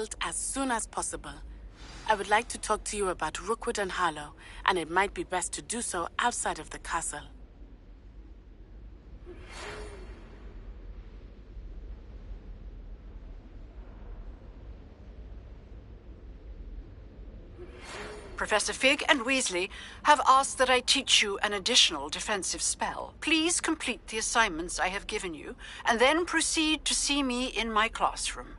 built as soon as possible. I would like to talk to you about Rookwood and Harlow, and it might be best to do so outside of the castle. Professor Fig and Weasley have asked that I teach you an additional defensive spell. Please complete the assignments I have given you, and then proceed to see me in my classroom.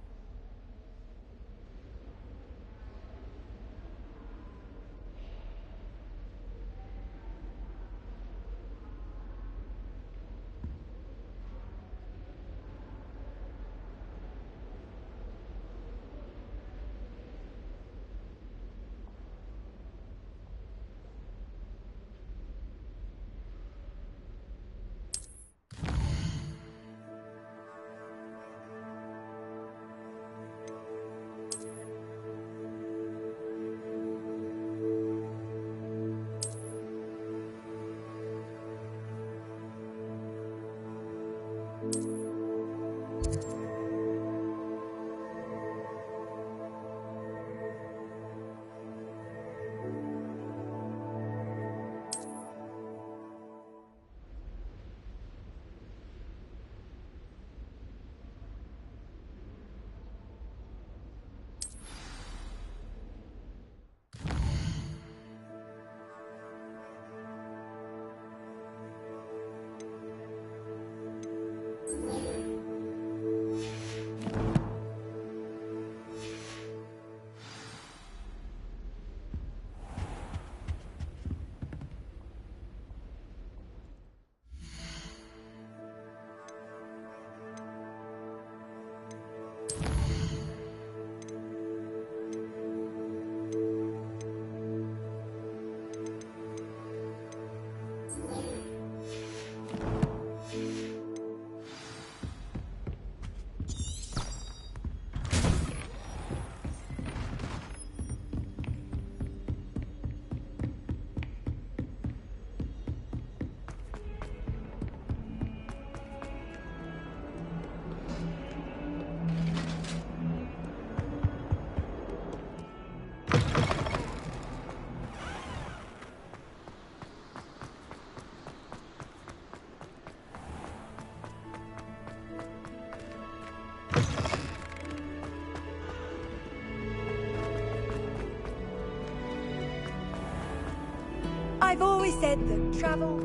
I've always said that travel...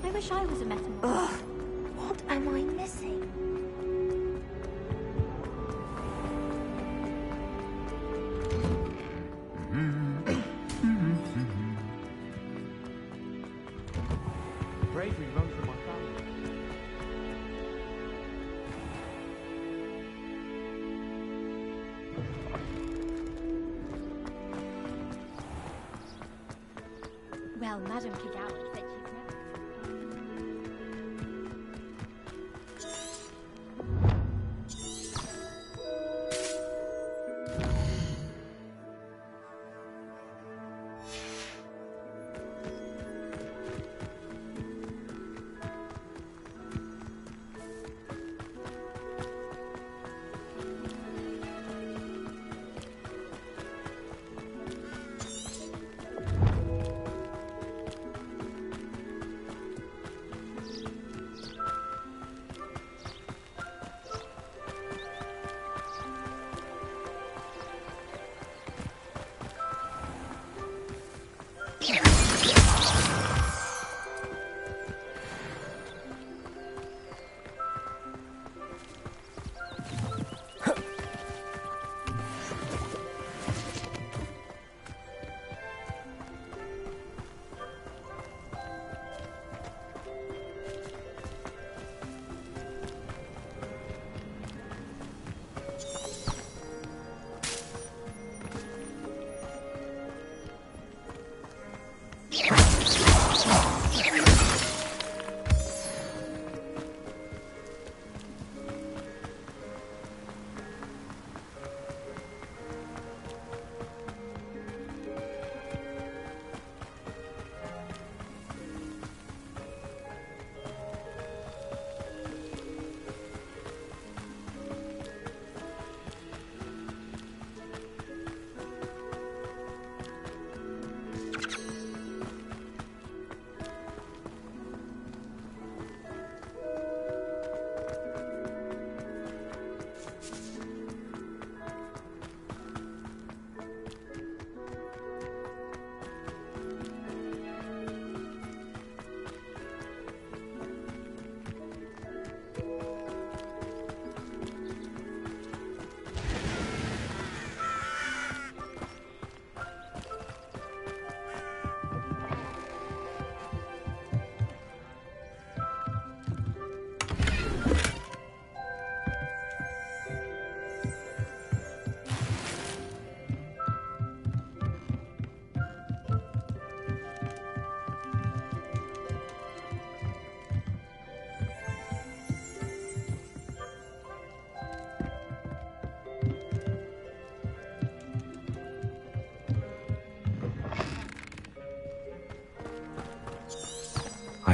I wish I was a metamorph. Ugh, what am I missing? Bravery runs in my family. Well, Madame Kigao said she's never...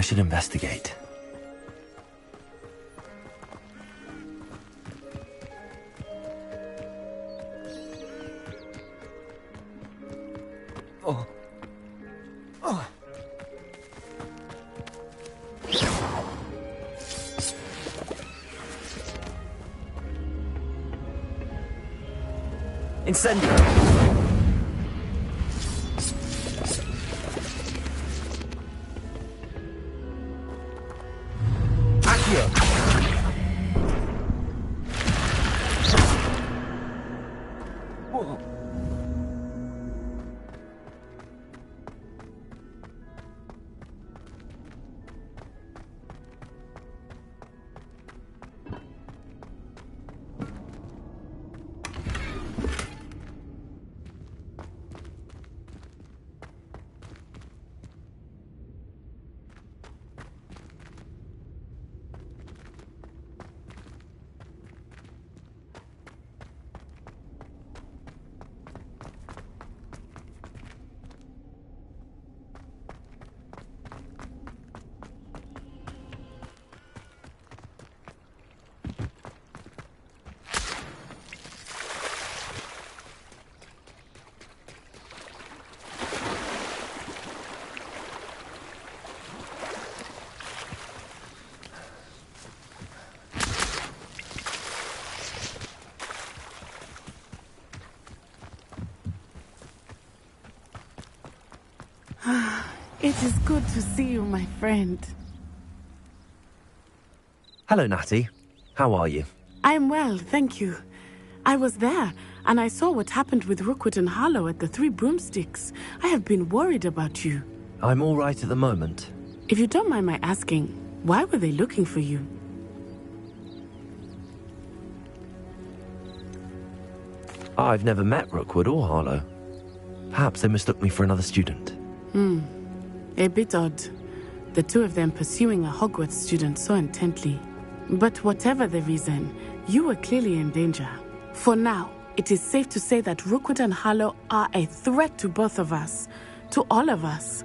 should investigate. Oh. Oh. Incendio! Accio! Whoa. It is good to see you, my friend. Hello, Natty. How are you? I'm well, thank you. I was there, and I saw what happened with Rookwood and Harlow at the Three Broomsticks. I have been worried about you. I'm all right at the moment. If you don't mind my asking, why were they looking for you? I've never met Rookwood or Harlow. Perhaps they mistook me for another student. A bit odd. The two of them pursuing a Hogwarts student so intently. But whatever the reason, you were clearly in danger. For now, it is safe to say that Rookwood and Harlow are a threat to both of us. To all of us.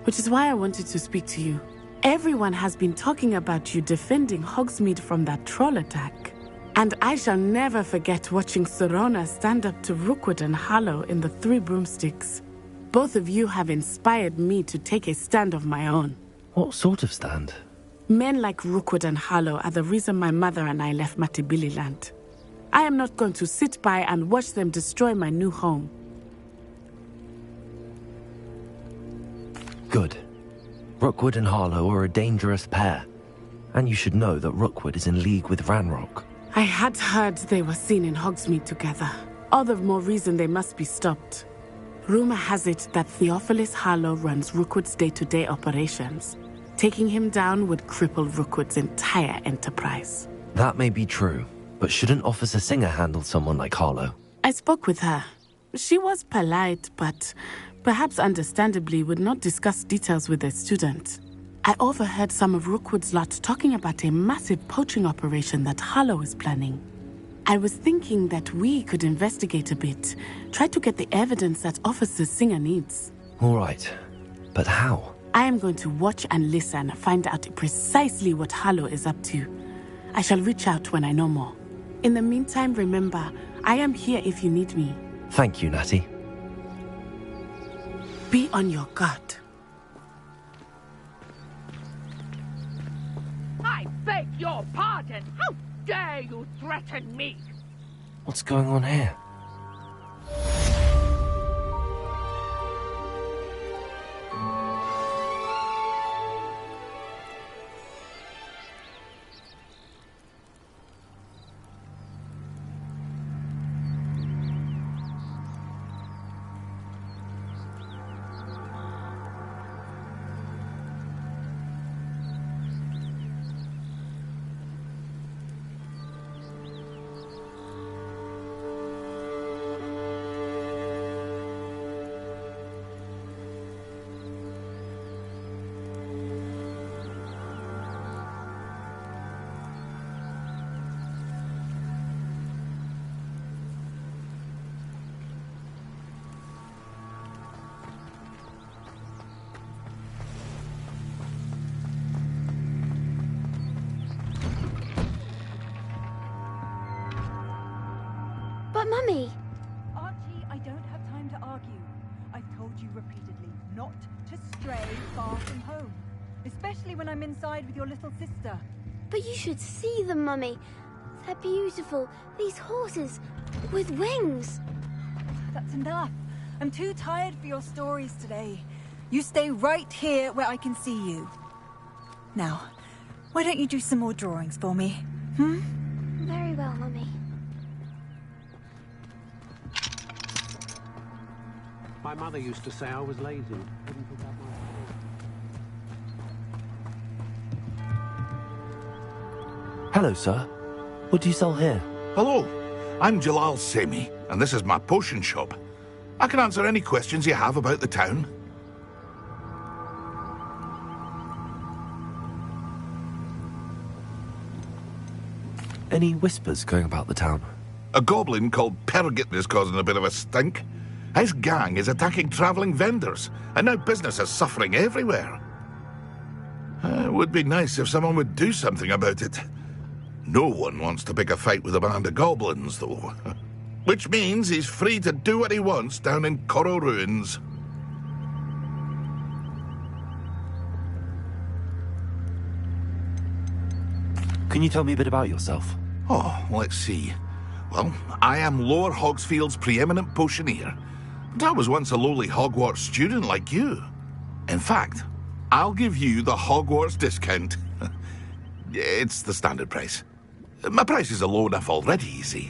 Which is why I wanted to speak to you. Everyone has been talking about you defending Hogsmeade from that troll attack. And I shall never forget watching Sorona stand up to Rookwood and Harlow in the Three Broomsticks. Both of you have inspired me to take a stand of my own. What sort of stand? Men like Rookwood and Harlow are the reason my mother and I left Matibili Land. I am not going to sit by and watch them destroy my new home. Good. Rookwood and Harlow are a dangerous pair. And you should know that Rookwood is in league with Ranrock. I had heard they were seen in Hogsmeade together. All the more reason they must be stopped. Rumor has it that Theophilus Harlow runs Rookwood's day-to-day operations. Taking him down would cripple Rookwood's entire enterprise. That may be true, but shouldn't Officer Singer handle someone like Harlow? I spoke with her. She was polite, but perhaps understandably would not discuss details with a student. I overheard some of Rookwood's lot talking about a massive poaching operation that Harlow is planning. I was thinking that we could investigate a bit, try to get the evidence that Officer Singer needs. All right, but how? I am going to watch and listen, find out precisely what Harlow is up to. I shall reach out when I know more. In the meantime, remember, I am here if you need me. Thank you, Natty. Be on your guard. I beg your pardon! How dare you threaten me? What's going on here? But Mummy... Archie, I don't have time to argue. I've told you repeatedly not to stray far from home. Especially when I'm inside with your little sister. But you should see them, Mummy. They're beautiful. These horses with wings. That's enough. I'm too tired for your stories today. You stay right here where I can see you. Now, why don't you do some more drawings for me? Very well, Mummy. My mother used to say I was lazy. Couldn't pick up my... Hello, sir. What do you sell here? Hello, I'm Jalal Semi, and this is my potion shop. I can answer any questions you have about the town. Any whispers going about the town? A goblin called Pergit is causing a bit of a stink. His gang is attacking travelling vendors, and now business is suffering everywhere. It would be nice if someone would do something about it. No one wants to pick a fight with a band of goblins, though. Which means he's free to do what he wants down in Coral Ruins. Can you tell me a bit about yourself? Oh, let's see. Well, I am Lower Hogsfield's preeminent potioneer. But I was once a lowly Hogwarts student like you. In fact, I'll give you the Hogwarts discount. It's the standard price. My prices are low enough already, you see.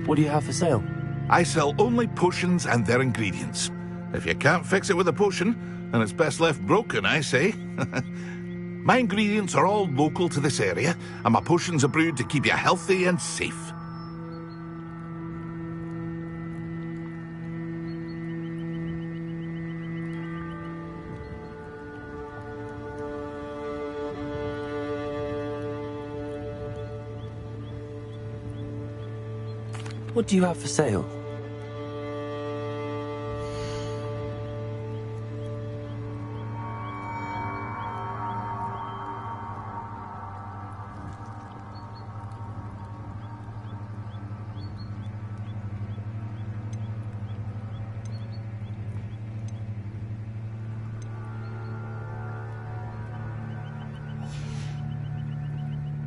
What do you have for sale? I sell only potions and their ingredients. If you can't fix it with a potion, then it's best left broken, I say. My ingredients are all local to this area, and my potions are brewed to keep you healthy and safe. What do you have for sale?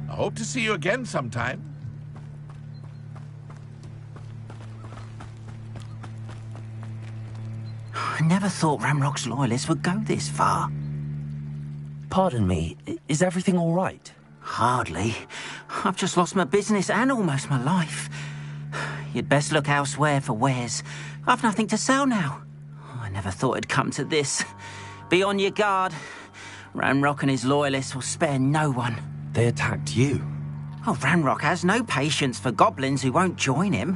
I hope to see you again sometime. I never thought Ramrock's loyalists would go this far. Pardon me, is everything all right? Hardly. I've just lost my business and almost my life. You'd best look elsewhere for wares. I've nothing to sell now. I never thought it'd come to this. Be on your guard. Ramrock and his loyalists will spare no one. They attacked you. Oh, Ranrock has no patience for goblins who won't join him.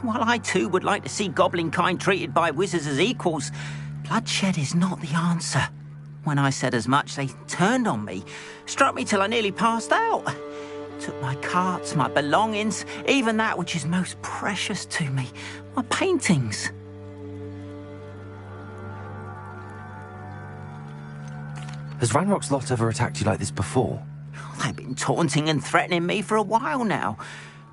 While I too would like to see goblin kind treated by wizards as equals, bloodshed is not the answer. When I said as much, they turned on me, struck me till I nearly passed out. Took my carts, my belongings, even that which is most precious to me, my paintings. Has Ranrock's lot ever attacked you like this before? They've been taunting and threatening me for a while now,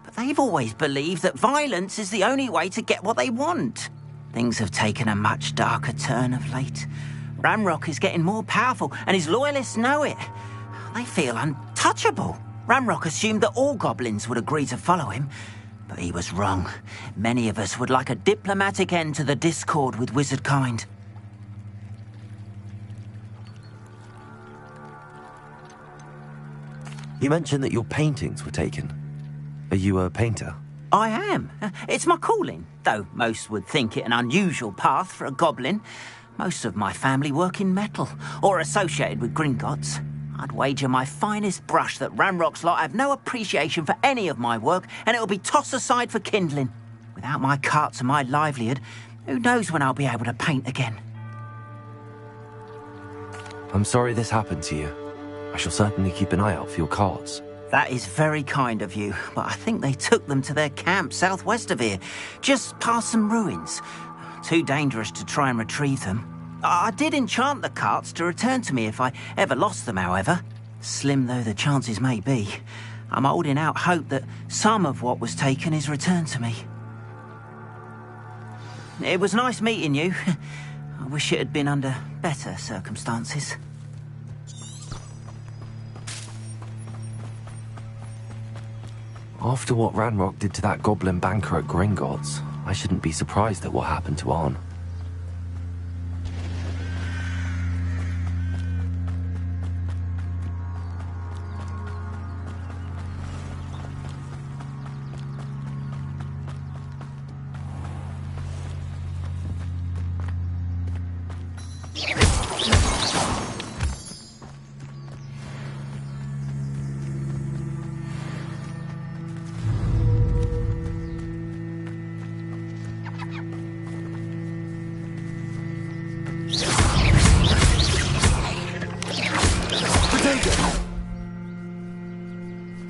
but they've always believed that violence is the only way to get what they want. Things have taken a much darker turn of late. Ramrock is getting more powerful, and his loyalists know it. They feel untouchable. Ramrock assumed that all goblins would agree to follow him, but he was wrong. Many of us would like a diplomatic end to the discord with wizard kind. You mentioned that your paintings were taken. Are you a painter? I am. It's my calling, though most would think it an unusual path for a goblin. Most of my family work in metal, or associated with Gringotts. I'd wager my finest brush that Ramrock's lot have no appreciation for any of my work, and it'll be tossed aside for kindling. Without my carts and my livelihood, who knows when I'll be able to paint again. I'm sorry this happened to you. I shall certainly keep an eye out for your carts. That is very kind of you, but I think they took them to their camp southwest of here, just past some ruins. Too dangerous to try and retrieve them. I did enchant the carts to return to me if I ever lost them, however. Slim though the chances may be, I'm holding out hope that some of what was taken is returned to me. It was nice meeting you. I wish it had been under better circumstances. After what Ranrock did to that goblin banker at Gringotts, I shouldn't be surprised at what happened to Arn.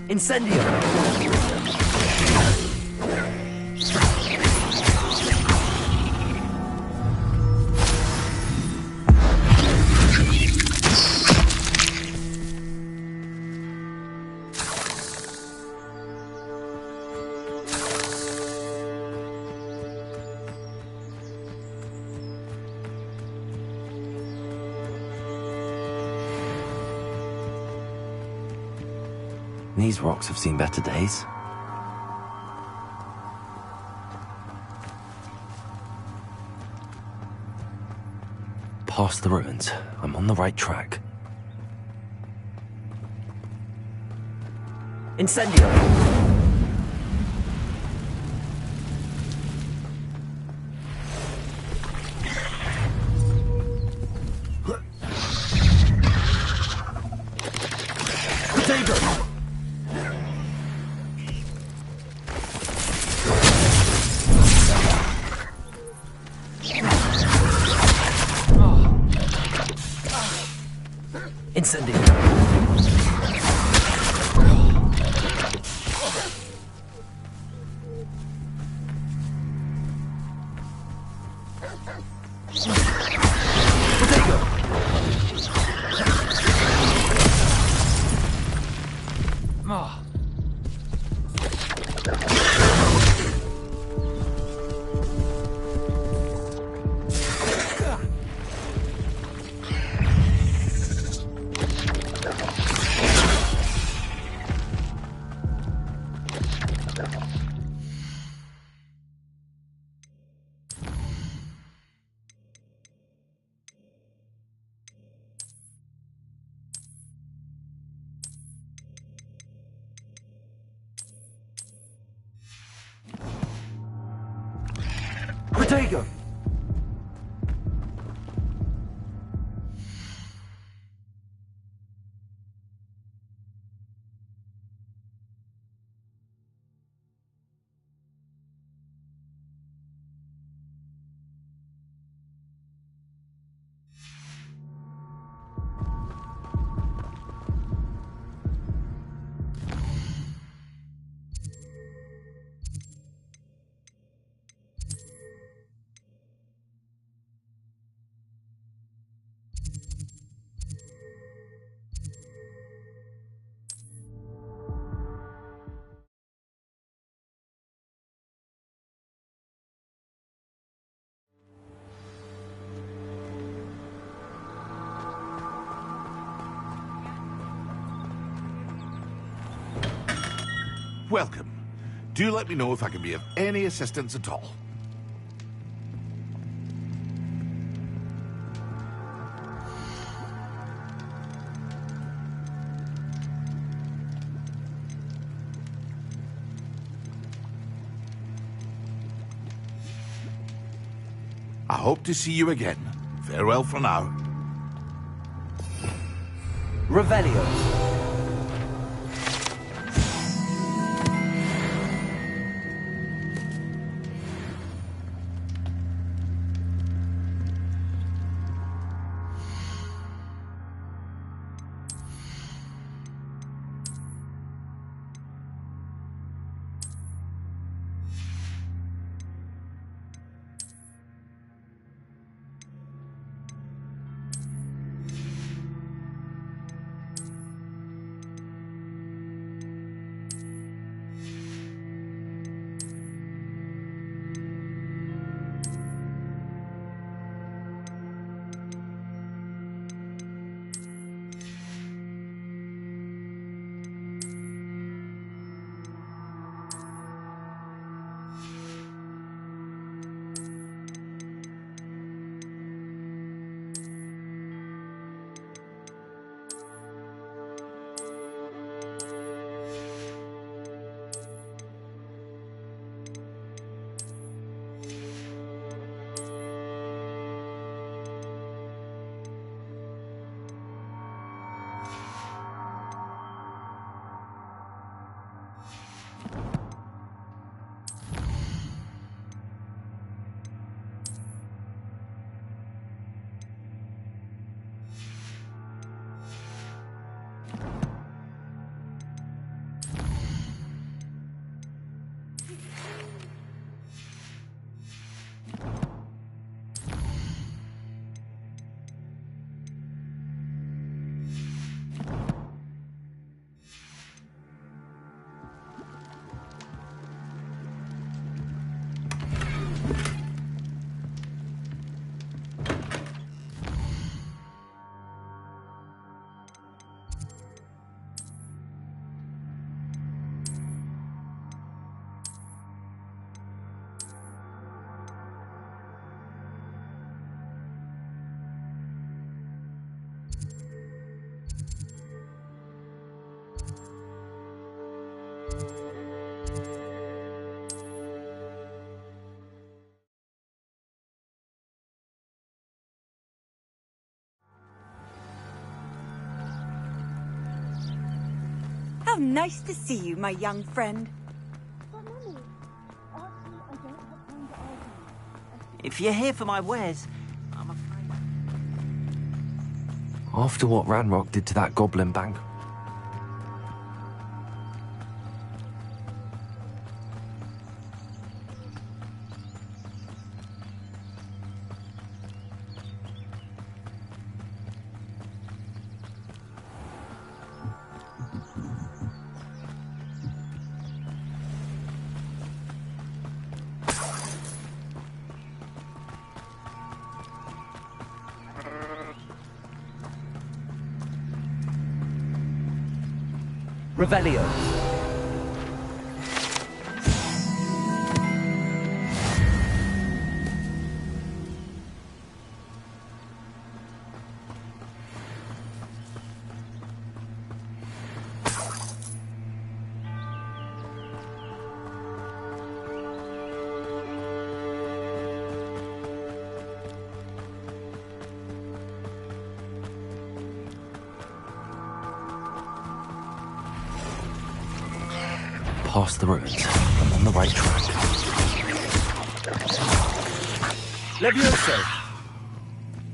Incendio! These rocks have seen better days. Past the ruins. I'm on the right track. Incendio! Incendio! Protego! Welcome. Do let me know if I can be of any assistance at all. I hope to see you again. Farewell for now. Revelio. How nice to see you, my young friend. If you're here for my wares, I'm afraid... After what Ranrock did to that goblin bank, Revelio. Past the ruins. I'm on the right track. Levioso!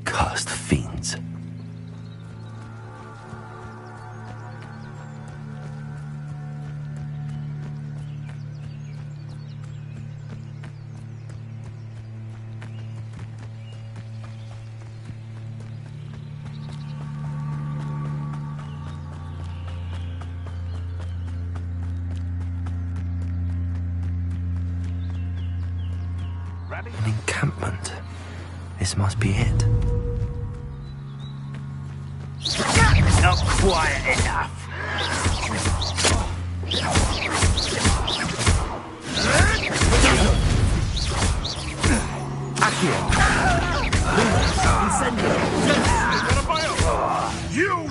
Cursed fiends. An encampment. This must be it. Not quiet enough. Accio! Incendio! You!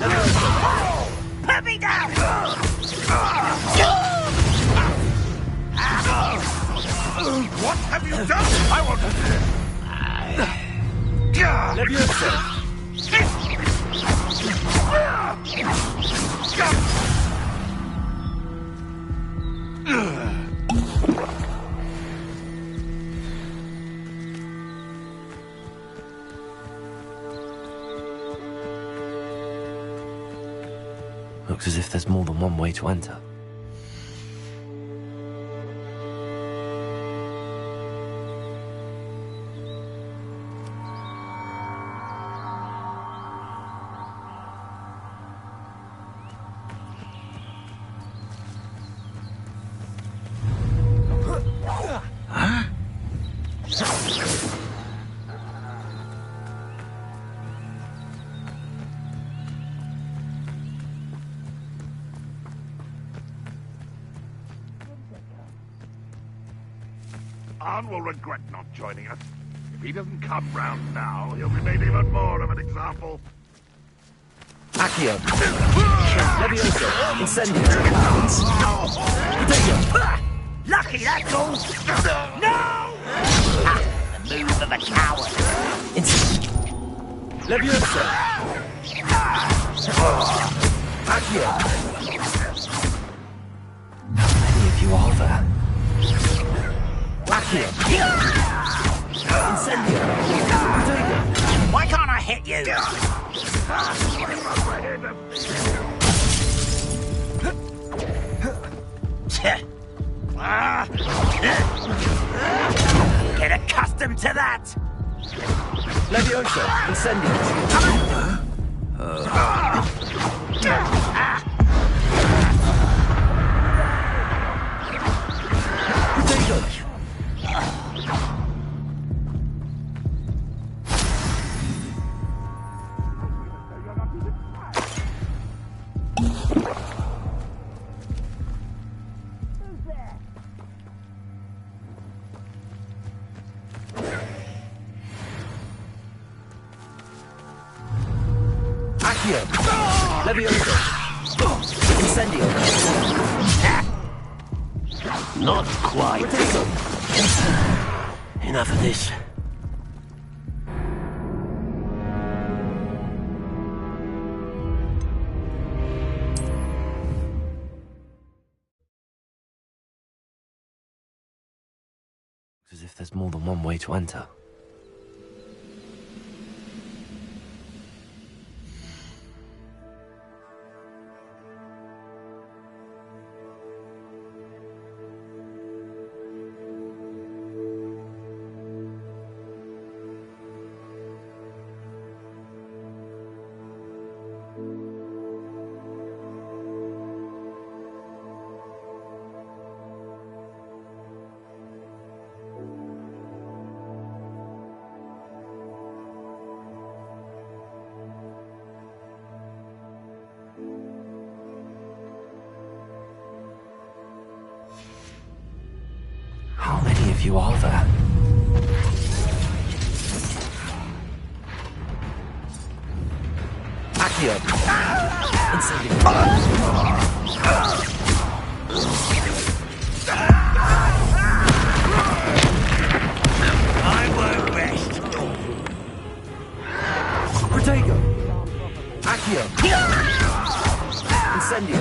Put me down! What have you done? I want Levioso! Looks as if there's more than one way to enter. Arn will regret not joining us. If he doesn't come round now, he'll be made even more of an example. Accio! Levioso! Incendio! Lucky, that's all! No! The move of a coward. Levioso! Accio! How many of you are there? Accio! Incendio! Why can't I hit you? Get accustomed to that! Levioso! Incendio! Accio! Levioso! Incendio! Not quite. Enough of this. there's more than one way to enter. How many of you are there? Accio! I won't rest. Protego! Accio! Incendio!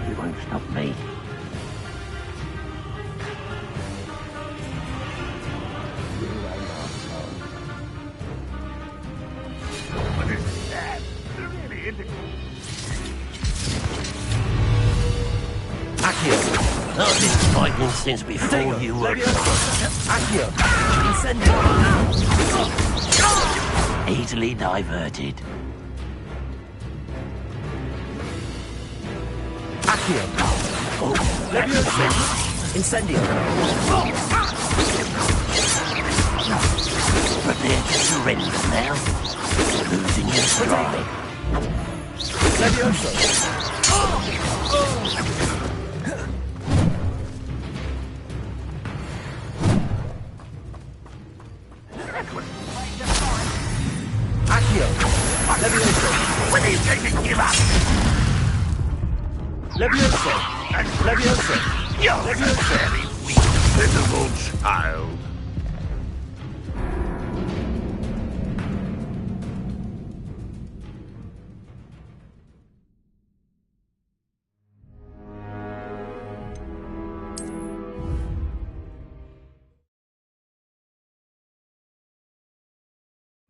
You won't stop me. Accio! I've been fighting since before you were born. Accio! Incendio! Easily diverted. Accio! Oh, Leviosa! Incendio! prepare to surrender now. Losing your stride. Leviosa! Accio! Leviosa! When are you going to give up? Leviosa! Leviosa! You're a very weak, pitiful child.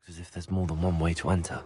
As if there's more than one way to enter.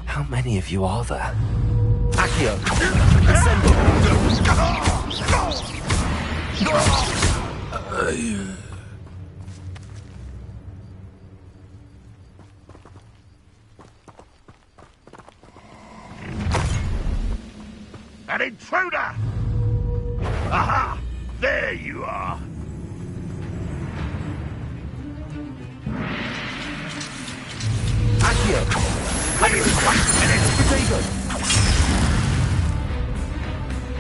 How many of you are there? Accio! Incendio! An intruder! Aha! There you are! Accio! Protego!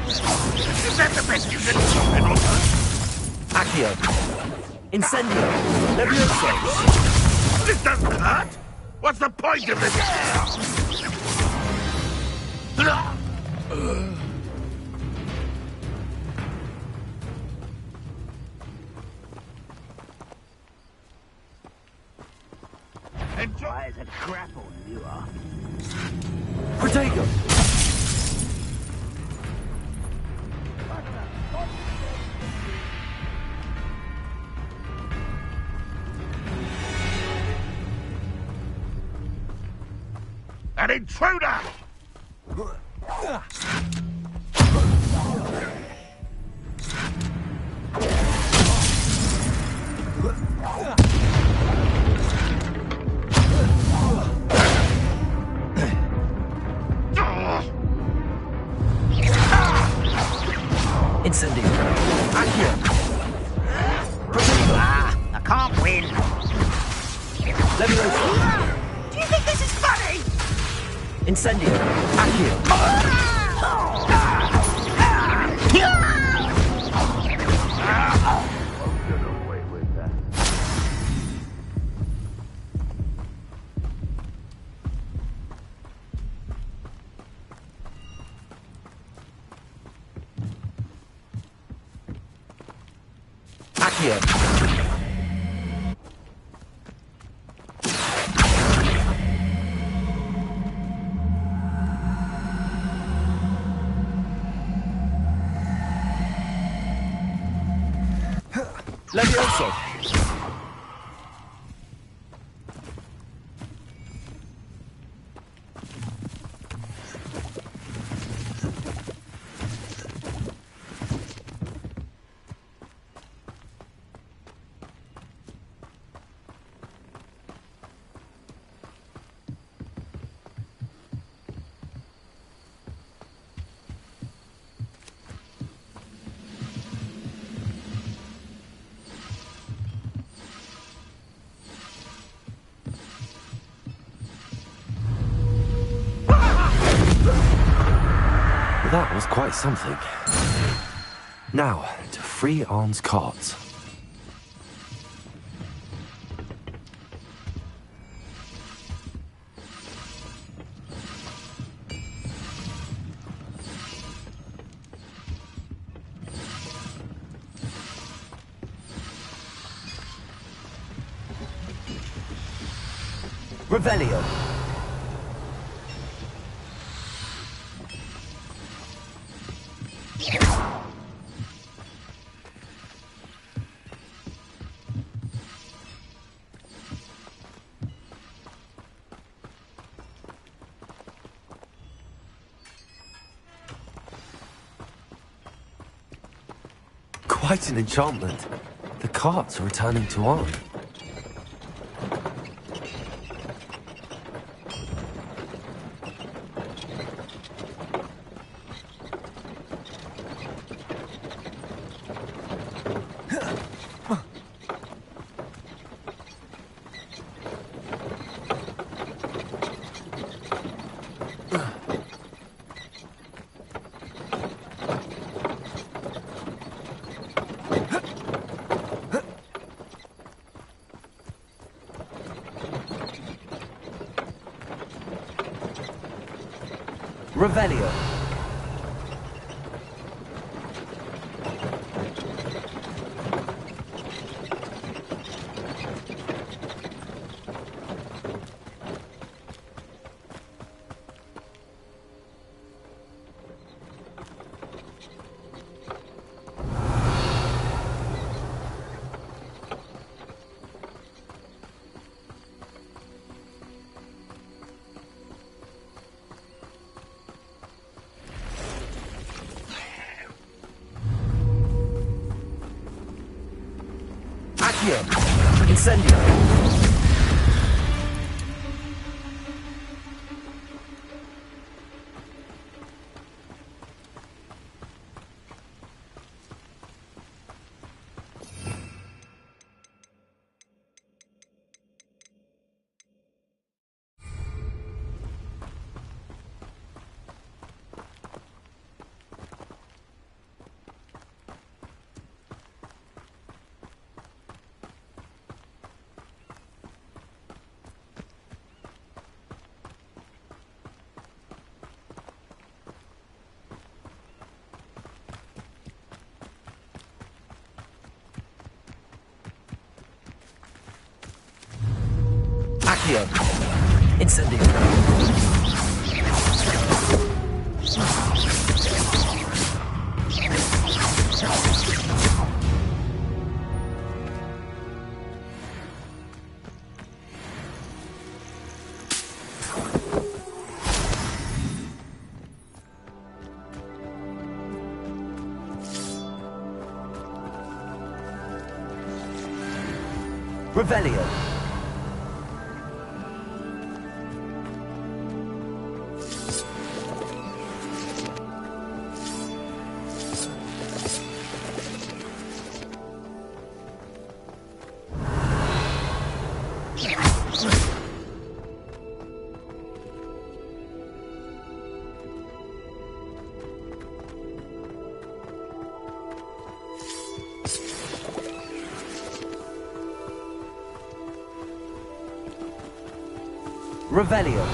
Is that the best you can do, Middleton? Accio! Incendio! Leviosa! This doesn't hurt! What's the point of this? Try as a grapple, you are. Protego! An intruder! Incendio! Accio! I can't win. Levioso! Do you think this is funny? Incendio! Accio! Accio! Levioso! That was quite something. Now, to free Arn's carts. Revelio. Quite an enchantment. The carts are returning to Arn. Revelio. Incendio! Accio. Incendio. Revelio. Revelio.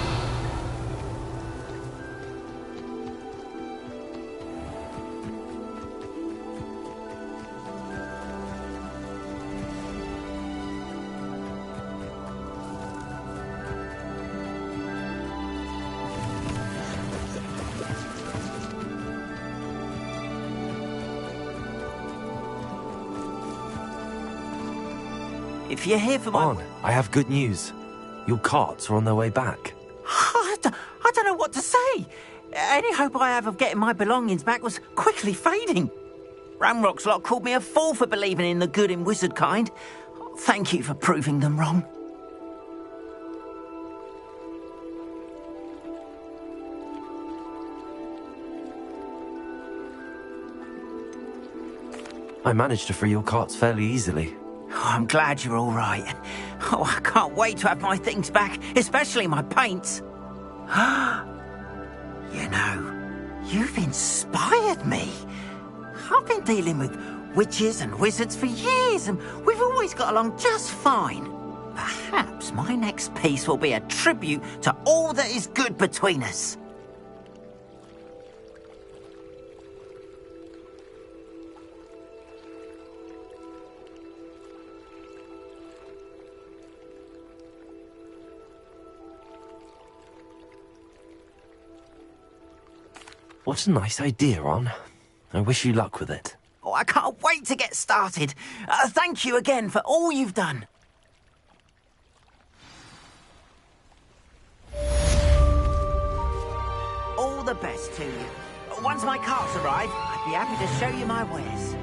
If you're here for my... On, I have good news. Your carts are on their way back. I don't know what to say. Any hope I have of getting my belongings back was quickly fading. Ramrock's lot called me a fool for believing in the good in wizard kind. Thank you for proving them wrong. I managed to free your carts fairly easily. Oh, I'm glad you're all right. Oh, I can't wait to have my things back, especially my paints. You know, you've inspired me. I've been dealing with witches and wizards for years, and we've always got along just fine. Perhaps my next piece will be a tribute to all that is good between us. What a nice idea, Ron. I wish you luck with it. Oh, I can't wait to get started. Thank you again for all you've done. All the best to you. Once my carts arrive, I'd be happy to show you my wares.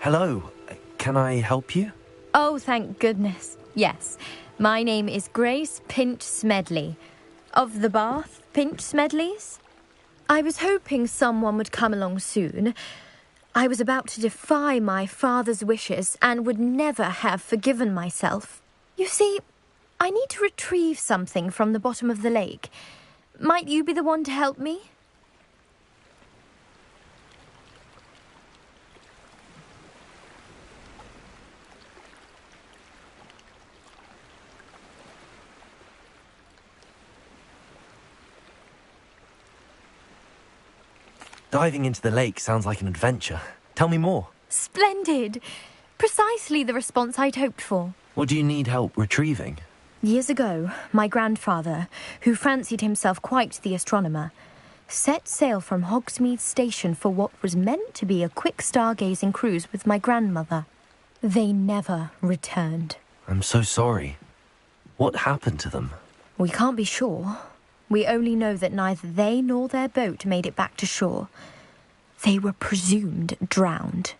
Hello. Can I help you? Oh, thank goodness. Yes. My name is Grace Pinch Smedley. Of the Bath Pinch Smedleys. I was hoping someone would come along soon. I was about to defy my father's wishes and would never have forgiven myself. You see, I need to retrieve something from the bottom of the lake. Might you be the one to help me? Diving into the lake sounds like an adventure. Tell me more. Splendid! Precisely the response I'd hoped for. What do you need help retrieving? Years ago, my grandfather, who fancied himself quite the astronomer, set sail from Hogsmeade Station for what was meant to be a quick stargazing cruise with my grandmother. They never returned. I'm so sorry. What happened to them? We can't be sure. We only know that neither they nor their boat made it back to shore. They were presumed drowned.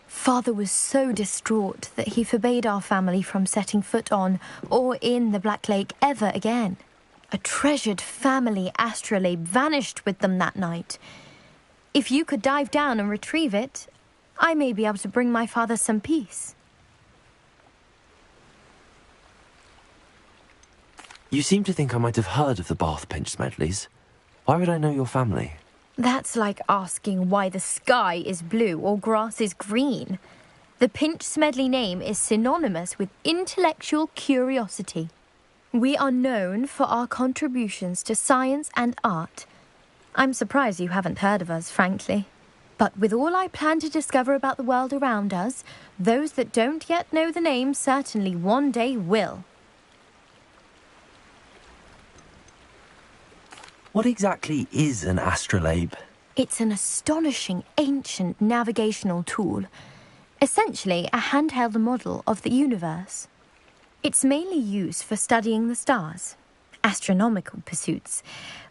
Father was so distraught that he forbade our family from setting foot on or in the Black Lake ever again. A treasured family astrolabe vanished with them that night. If you could dive down and retrieve it, I may be able to bring my father some peace. You seem to think I might have heard of the Bath Pinch Smedleys. Why would I know your family? That's like asking why the sky is blue or grass is green. The Pinch Smedley name is synonymous with intellectual curiosity. We are known for our contributions to science and art. I'm surprised you haven't heard of us, frankly. But with all I plan to discover about the world around us, those that don't yet know the name certainly one day will. What exactly is an astrolabe? It's an astonishing ancient navigational tool. Essentially a handheld model of the universe. It's mainly used for studying the stars, astronomical pursuits,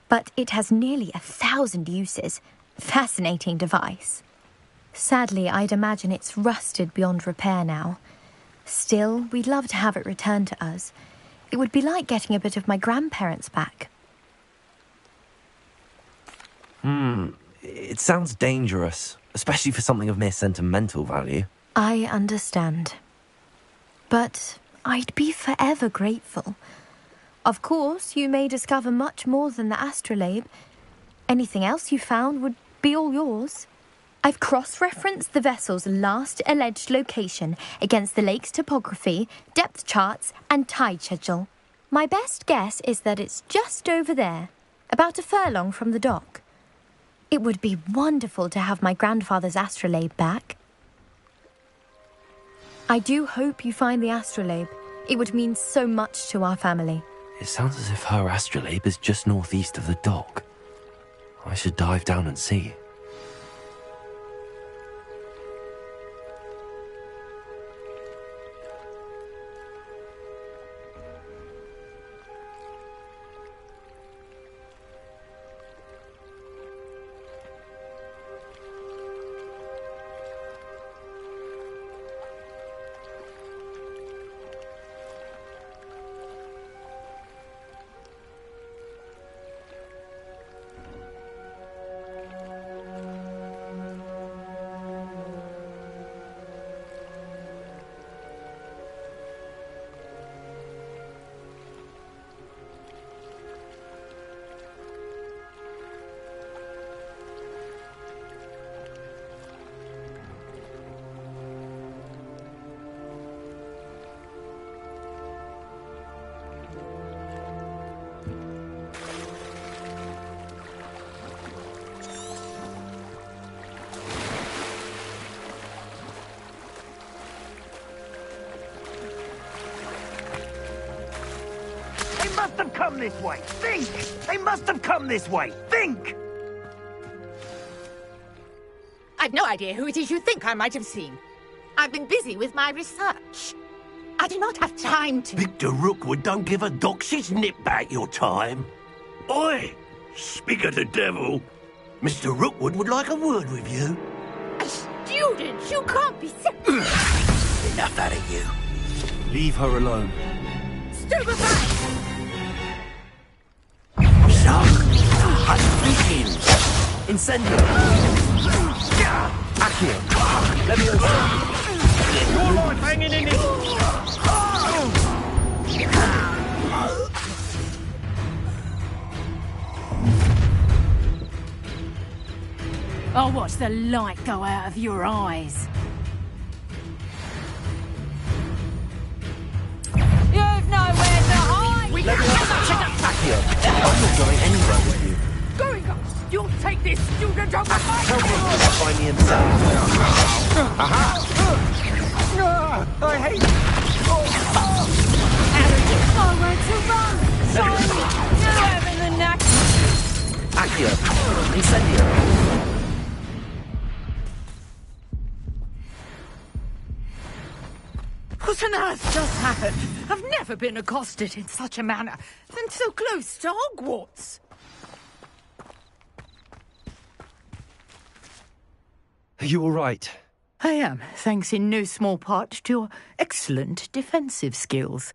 but it has nearly 1,000 uses. Fascinating device. Sadly, I'd imagine it's rusted beyond repair now. Still, we'd love to have it returned to us. It would be like getting a bit of my grandparents back. It sounds dangerous, especially for something of mere sentimental value. I understand. But I'd be forever grateful. Of course, you may discover much more than the astrolabe. Anything else you found would be all yours. I've cross-referenced the vessel's last alleged location against the lake's topography, depth charts, and tide schedule. My best guess is that it's just over there, about a furlong from the dock. It would be wonderful to have my grandfather's astrolabe back. I do hope you find the astrolabe. It would mean so much to our family. It sounds as if her astrolabe is just northeast of the dock. I should dive down and see. They must have come this way. Think! They must have come this way. Think! I've no idea who it is you think I might have seen. I've been busy with my research. I do not have time to... Victor Rookwood don't give a doxy's nip back your time. Oi! Speak of the devil. Mr. Rookwood would like a word with you. A student? You can't be sick. Enough out of you. Leave her alone. Stupefy! Incendio! Accio! Leviosa! Your life hanging in it! I'll watch the light go out of your eyes. You've nowhere to hide! Accio! I'm not going anywhere with you. Going up! You'll take this student over my Help him find me himself. I hate arrogant! I went to run! Sorry! You're having the knack! Accio! Incendio! What on earth just happened? I've never been accosted in such a manner, and so close to Hogwarts. Are you all right? I am, thanks in no small part to your excellent defensive skills.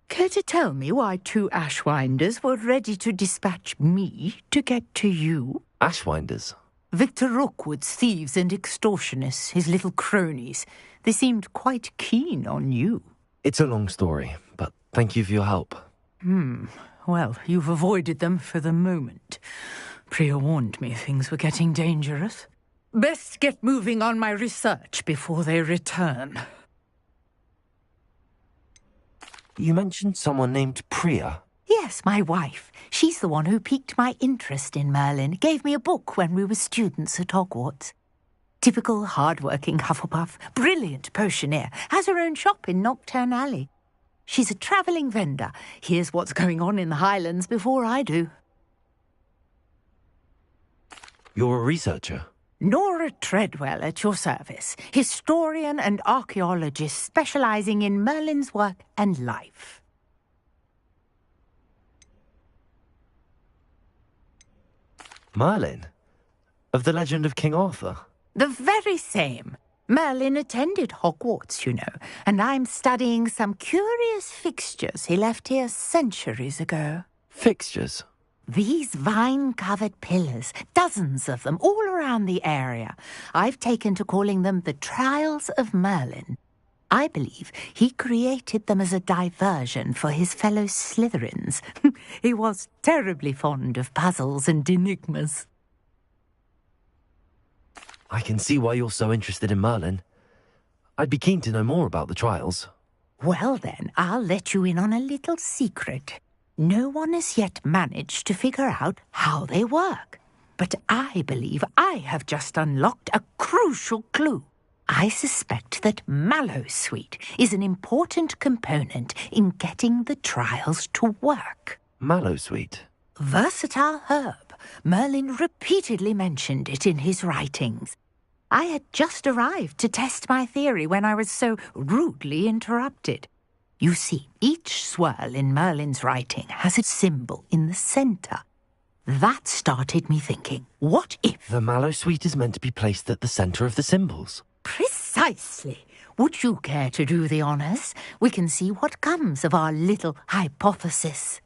Care to tell me why 2 Ashwinders were ready to dispatch me to get to you? Ashwinders? Victor Rookwood's thieves and extortionists, his little cronies. They seemed quite keen on you. It's a long story, but thank you for your help. Well, you've avoided them for the moment. Priya warned me things were getting dangerous. Best get moving on my research before they return. You mentioned someone named Priya. Yes, my wife. She's the one who piqued my interest in Merlin. Gave me a book when we were students at Hogwarts. Typical hard-working Hufflepuff, brilliant potioneer, has her own shop in Knockturn Alley. She's a travelling vendor. Hears what's going on in the Highlands before I do. You're a researcher? Nora Treadwell at your service, historian and archaeologist specialising in Merlin's work and life. Merlin? Of the legend of King Arthur? The very same. Merlin attended Hogwarts, you know, and I'm studying some curious fixtures he left here centuries ago. Fixtures? These vine-covered pillars, dozens of them, all around the area. I've taken to calling them the Trials of Merlin. I believe he created them as a diversion for his fellow Slytherins. He was terribly fond of puzzles and enigmas. I can see why you're so interested in Merlin. I'd be keen to know more about the trials. Well then, I'll let you in on a little secret. No one has yet managed to figure out how they work. But I believe I have just unlocked a crucial clue. I suspect that Mallowsweet is an important component in getting the trials to work. Mallowsweet? Versatile herb. Merlin repeatedly mentioned it in his writings. I had just arrived to test my theory when I was so rudely interrupted. You see, each swirl in Merlin's writing has a symbol in the centre. That started me thinking, what if... The Mallowsweet is meant to be placed at the centre of the symbols. Precisely. Would you care to do the honours? We can see what comes of our little hypothesis.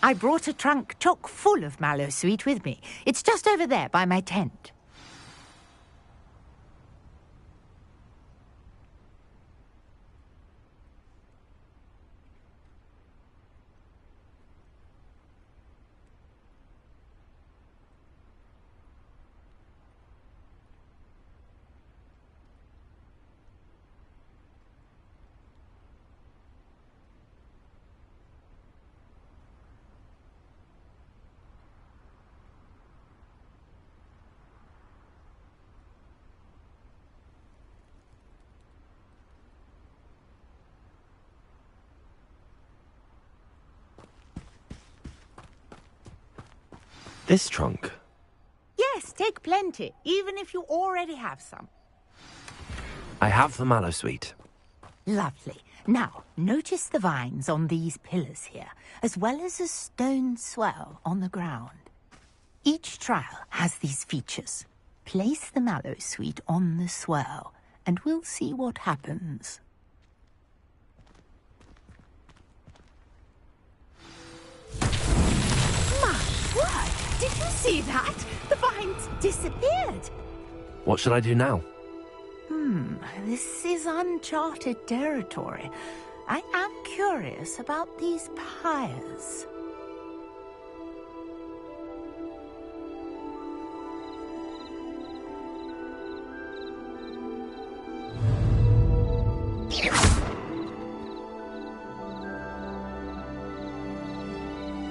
I brought a trunk chock full of Mallowsweet with me. It's just over there by my tent. This trunk? Yes, take plenty, even if you already have some. I have the Mallowsweet. Lovely. Now, notice the vines on these pillars here, as well as a stone swell on the ground. Each trial has these features. Place the Mallowsweet on the swell, and we'll see what happens. My word! Did you see that? The vines disappeared. What should I do now? This is uncharted territory. I am curious about these pyres.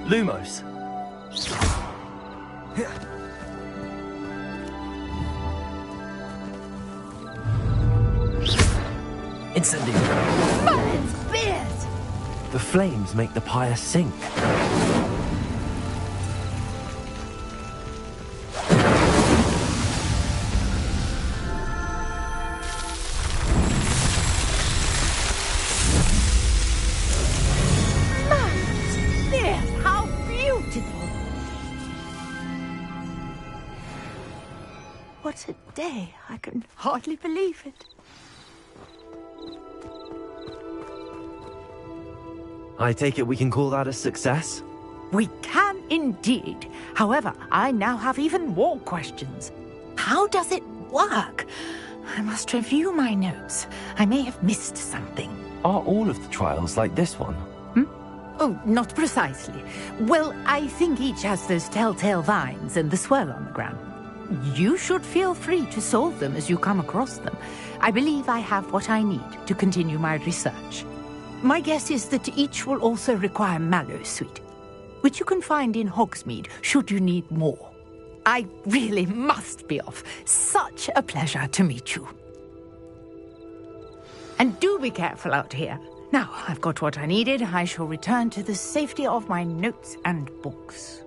Lumos. Incendio. Merlin's beard! The flames make the pyre sink. Merlin's beard! How beautiful! What What a day. I can hardly believe it. I take it we can call that a success? We can indeed. However, I now have even more questions. How does it work? I must review my notes. I may have missed something. Are all of the trials like this one? Oh, not precisely. Well, I think each has those telltale vines and the swirl on the ground. You should feel free to solve them as you come across them. I believe I have what I need to continue my research. My guess is that each will also require mallow sweet, which you can find in Hogsmeade should you need more. I really must be off. Such a pleasure to meet you. And do be careful out here. Now, I've got what I needed. I shall return to the safety of my notes and books.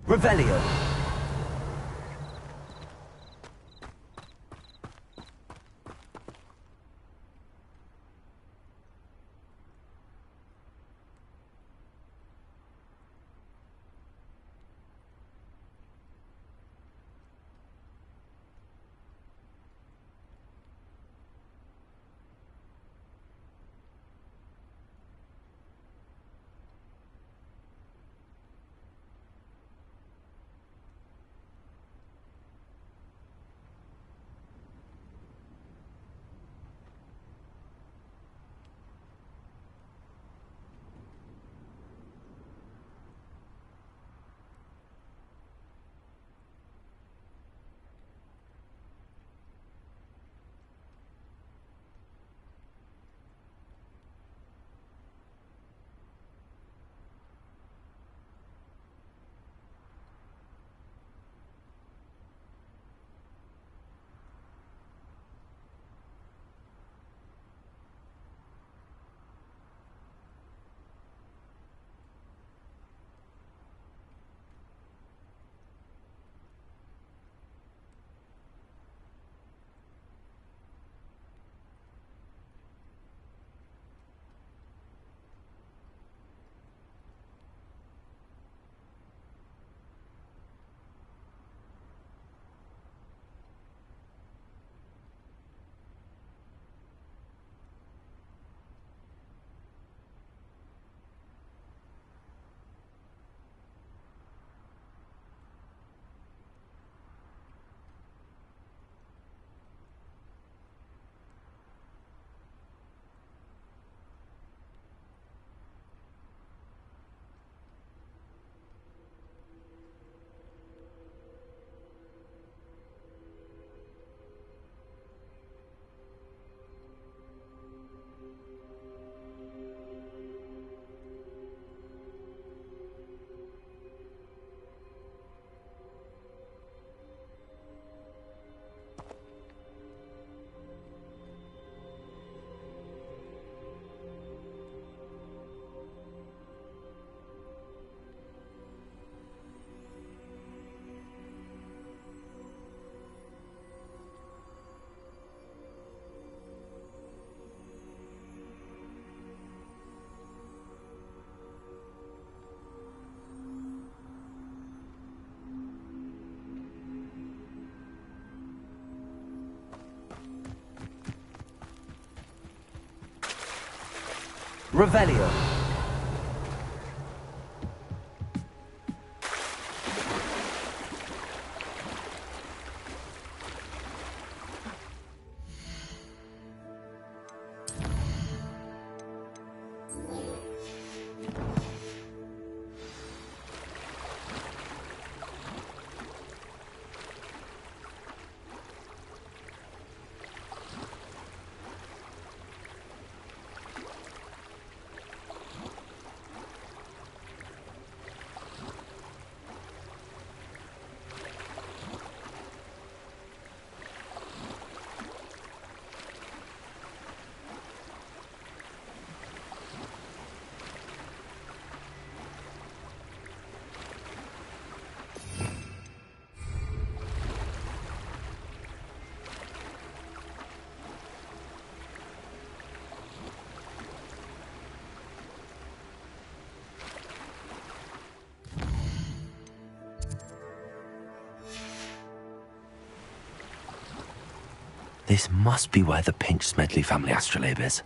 Revelio. Revelio. This must be where the Pinch Smedley family astrolabe is.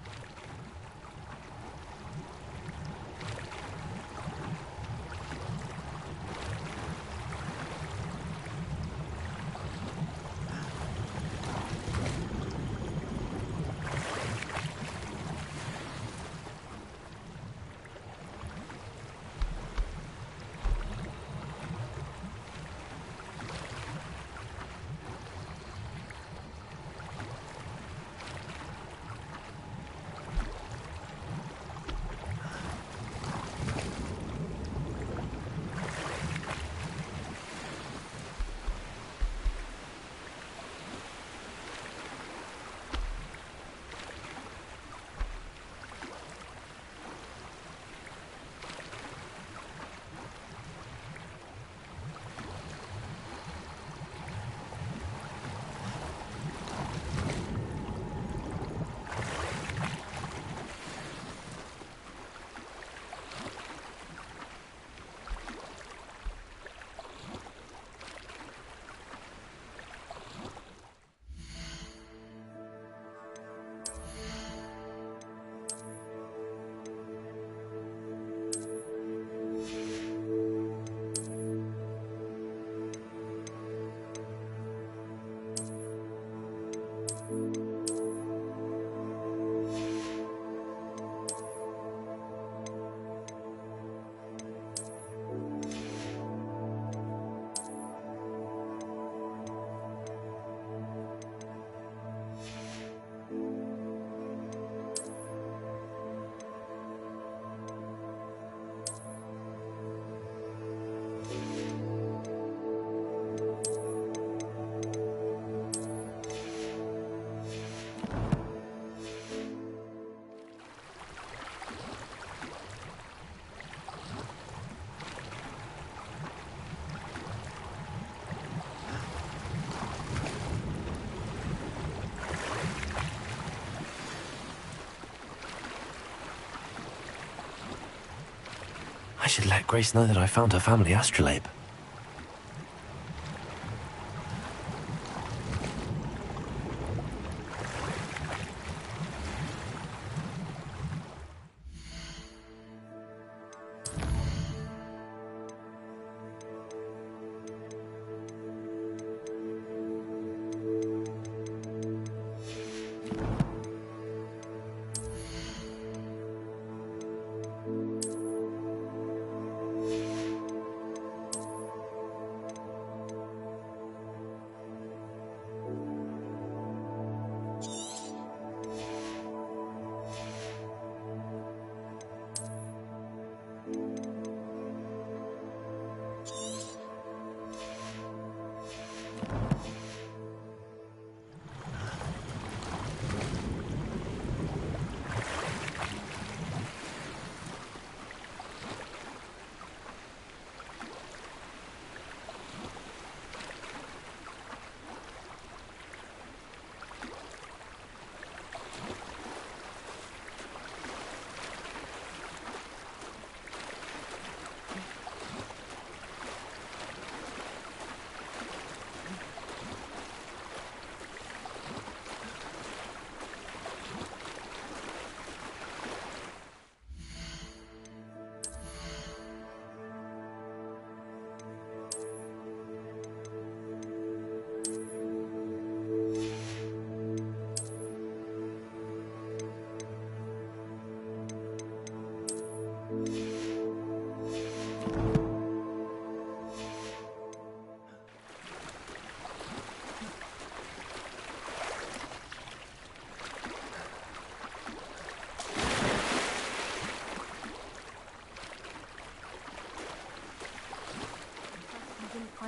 I should let Grace know that I found her family astrolabe.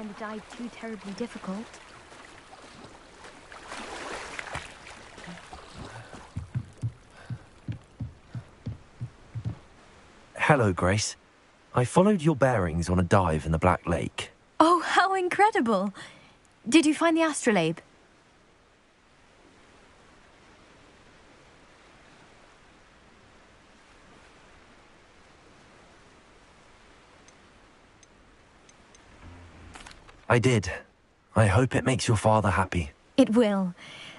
find the dive too terribly difficult. Hello, Grace. I followed your bearings on a dive in the Black Lake. Oh, how incredible! Did you find the astrolabe? I did. I hope it makes your father happy. It will.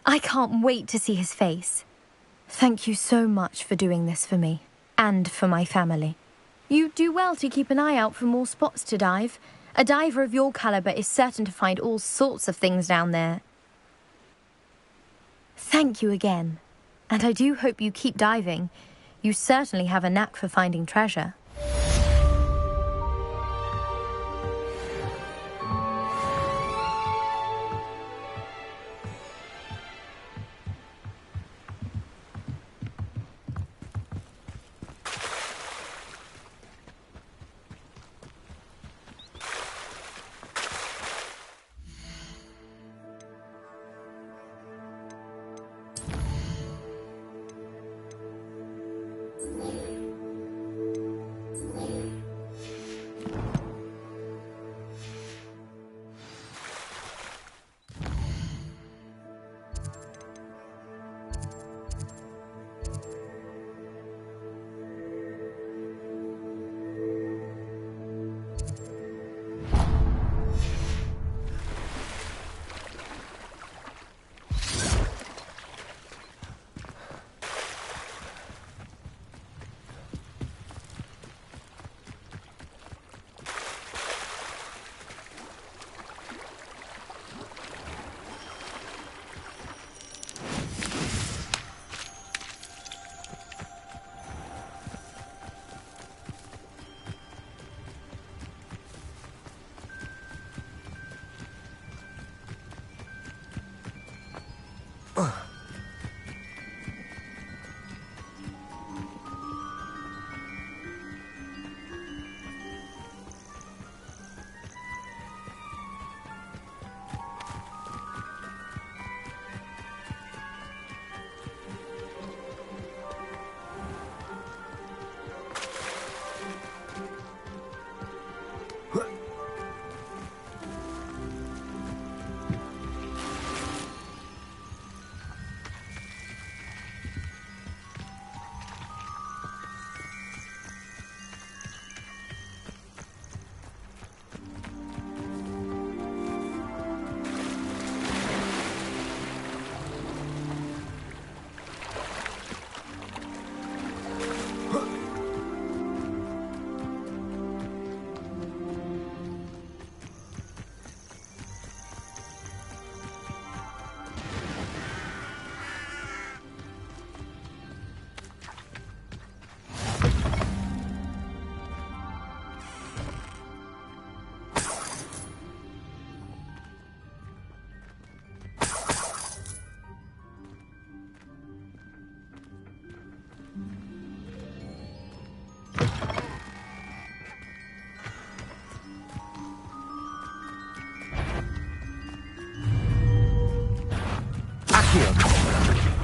I can't wait to see his face. Thank you so much for doing this for me, and for my family. You do well to keep an eye out for more spots to dive. A diver of your caliber is certain to find all sorts of things down there. Thank you again. And I do hope you keep diving. You certainly have a knack for finding treasure.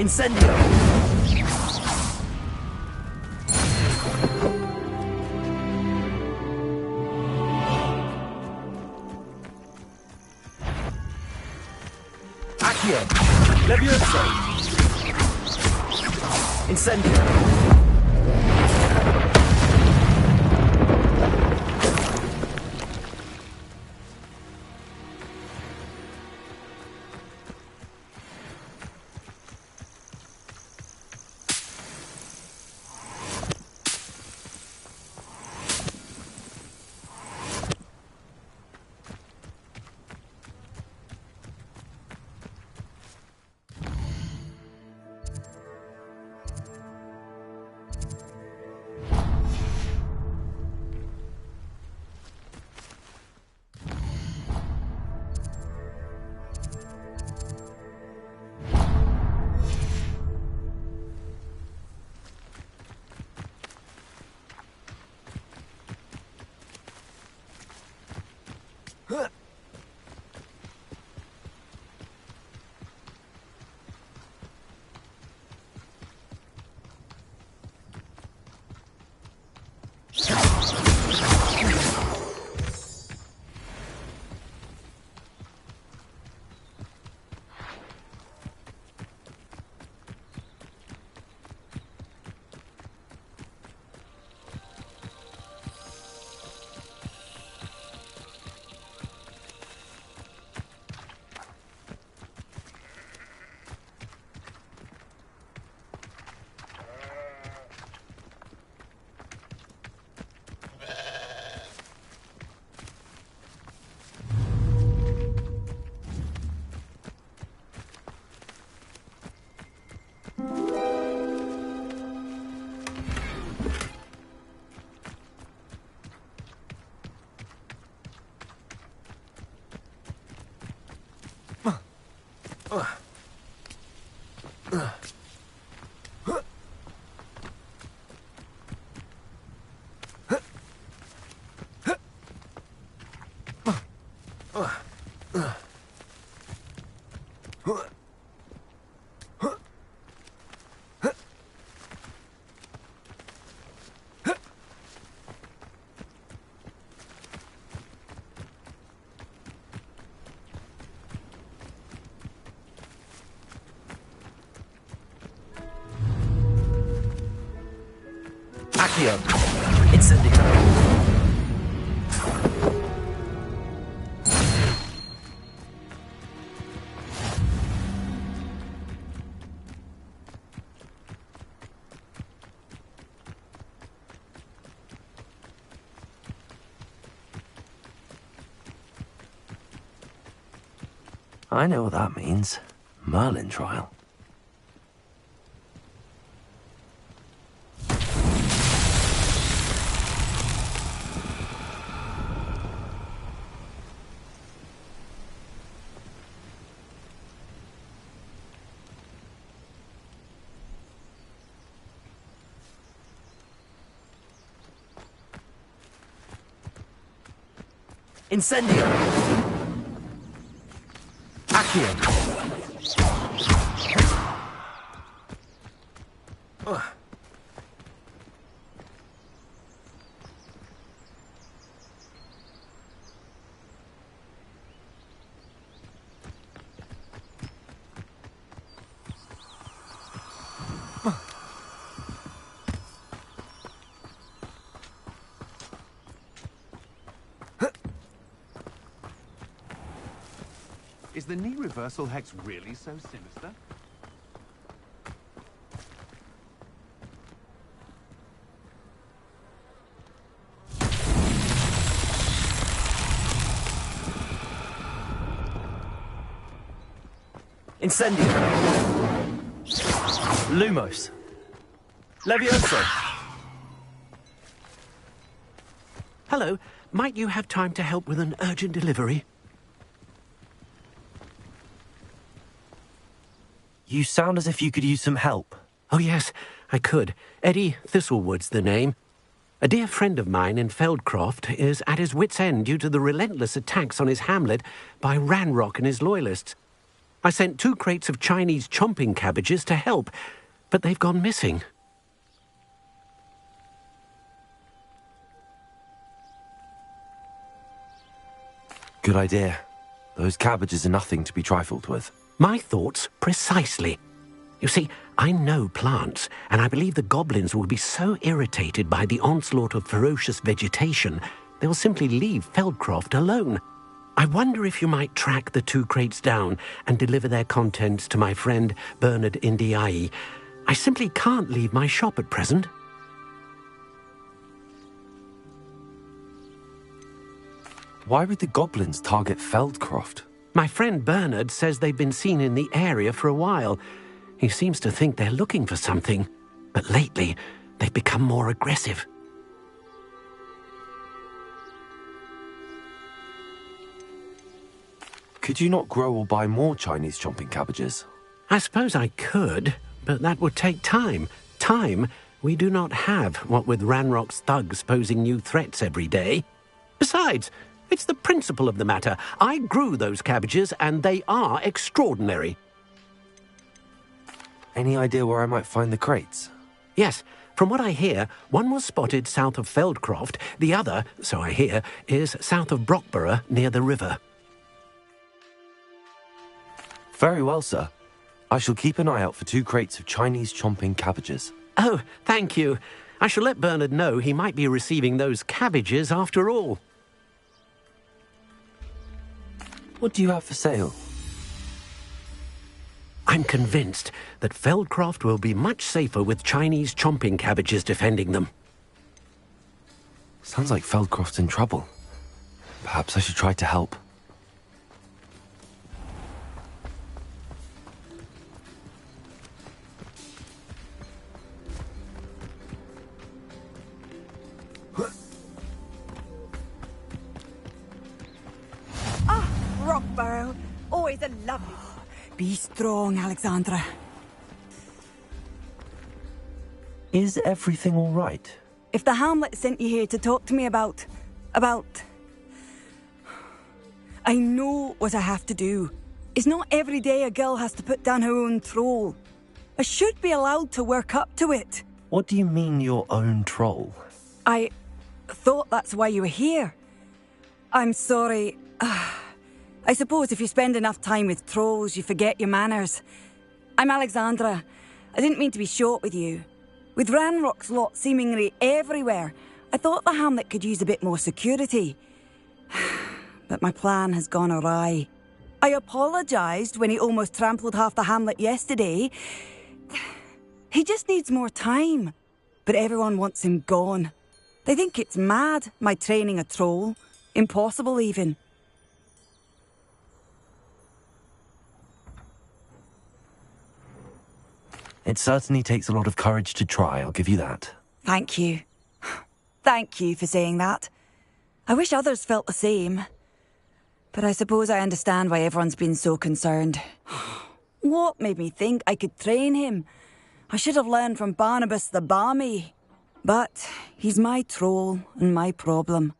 Incendio! Accio! Levioso! Incendio! I know what that means. Merlin trial. Incendio! Accio! Is the knee reversal hex really so sinister? Incendio! Lumos! Levioso! Hello, might you have time to help with an urgent delivery? You sound as if you could use some help. Oh yes, I could. Eddie Thistlewood's the name. A dear friend of mine in Feldcroft is at his wit's end due to the relentless attacks on his hamlet by Ranrock and his loyalists. I sent 2 crates of Chinese chomping cabbages to help, but they've gone missing. Good idea. Those cabbages are nothing to be trifled with. My thoughts precisely. You see, I know plants, and I believe the goblins will be so irritated by the onslaught of ferocious vegetation, they will simply leave Feldcroft alone. I wonder if you might track the 2 crates down and deliver their contents to my friend Bernard Indiai. I simply can't leave my shop at present. Why would the goblins target Feldcroft? My friend Bernard says they've been seen in the area for a while. He seems to think they're looking for something, but lately they've become more aggressive. Could you not grow or buy more Chinese chomping cabbages? I suppose I could, but that would take time. Time we do not have, what with Ranrock's thugs posing new threats every day. Besides, it's the principle of the matter. I grew those cabbages, and they are extraordinary. Any idea where I might find the crates? Yes. From what I hear, one was spotted south of Feldcroft. The other, so I hear, is south of Brockborough, near the river. Very well, sir. I shall keep an eye out for 2 crates of Chinese chomping cabbages. Oh, thank you. I shall let Bernard know he might be receiving those cabbages after all. What do you have for sale? I'm convinced that Feldcroft will be much safer with Chinese chomping cabbages defending them. Sounds like Feldcroft's in trouble. Perhaps I should try to help. Rockborough, always a lovely... Be strong, Alexandra. Is everything all right? If the Hamlet sent you here to talk to me about... I know what I have to do. It's not every day a girl has to put down her own troll. I should be allowed to work up to it. What do you mean, your own troll? I thought that's why you were here. I'm sorry. I suppose if you spend enough time with trolls, you forget your manners. I'm Alexandra. I didn't mean to be short with you. With Ranrock's lot seemingly everywhere, I thought the Hamlet could use a bit more security. But my plan has gone awry. I apologised when he almost trampled half the Hamlet yesterday. He just needs more time. But everyone wants him gone. They think it's mad, my training a troll. Impossible, even. It certainly takes a lot of courage to try, I'll give you that. Thank you. Thank you for saying that. I wish others felt the same. But I suppose I understand why everyone's been so concerned. What made me think I could train him? I should have learned from Barnabas the Barmy. But he's my troll and my problem.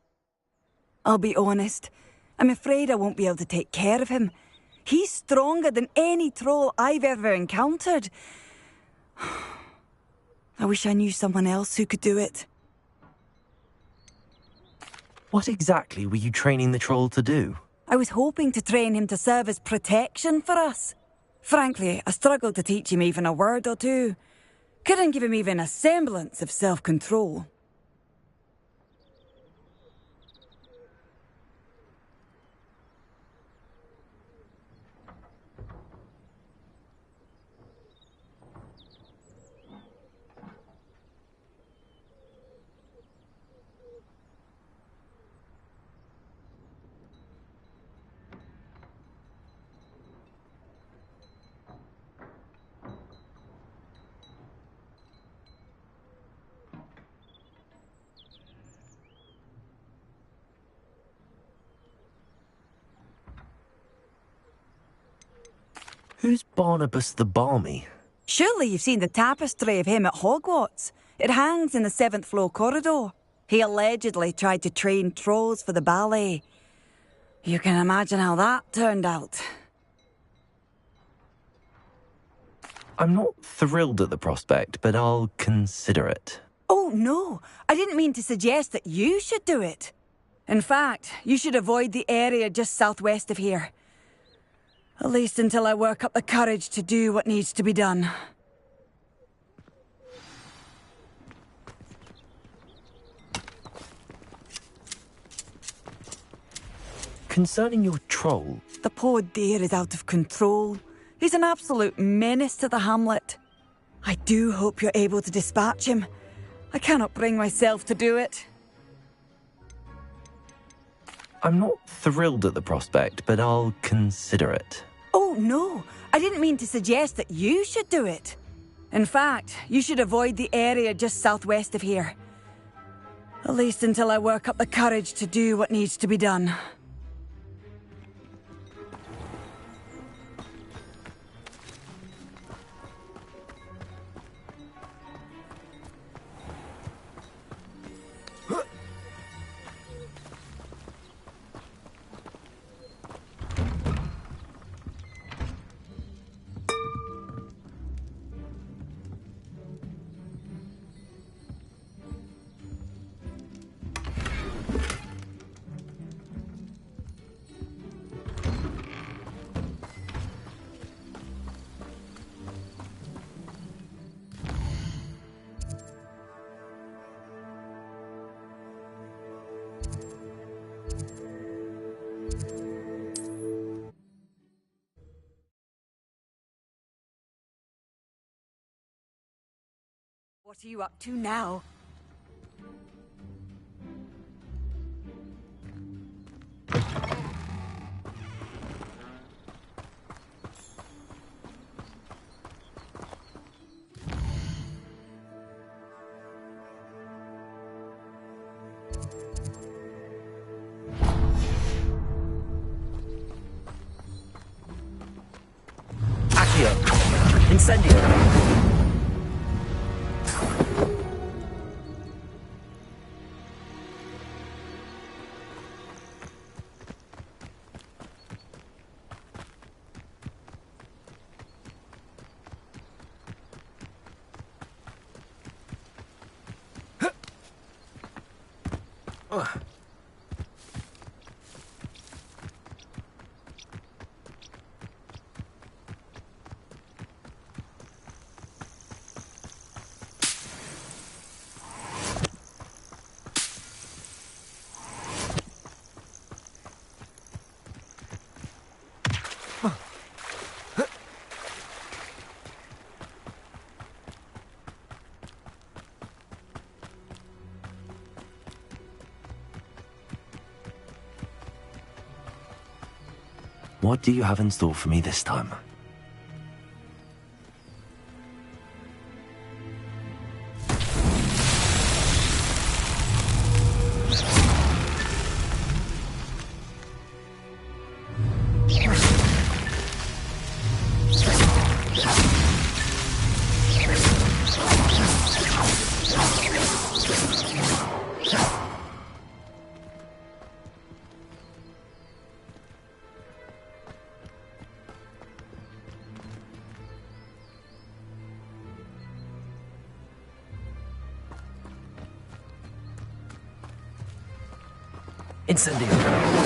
I'll be honest, I'm afraid I won't be able to take care of him. He's stronger than any troll I've ever encountered. I wish I knew someone else who could do it. What exactly were you training the troll to do? I was hoping to train him to serve as protection for us. Frankly, I struggled to teach him even a word or two. Couldn't give him even a semblance of self-control. Who's Barnabas the Barmy? Surely you've seen the tapestry of him at Hogwarts. It hangs in the 7th floor corridor. He allegedly tried to train trolls for the ballet. You can imagine how that turned out. I'm not thrilled at the prospect, but I'll consider it. Oh, no. I didn't mean to suggest that you should do it. In fact, you should avoid the area just southwest of here. At least until I work up the courage to do what needs to be done. Concerning your troll... The poor dear is out of control. He's an absolute menace to the Hamlet. I do hope you're able to dispatch him. I cannot bring myself to do it. I'm not thrilled at the prospect, but I'll consider it. Oh, no. I didn't mean to suggest that you should do it. In fact, you should avoid the area just southwest of here. At least until I work up the courage to do what needs to be done. What are you up to now? Incendio! What do you have in store for me this time? Incendio!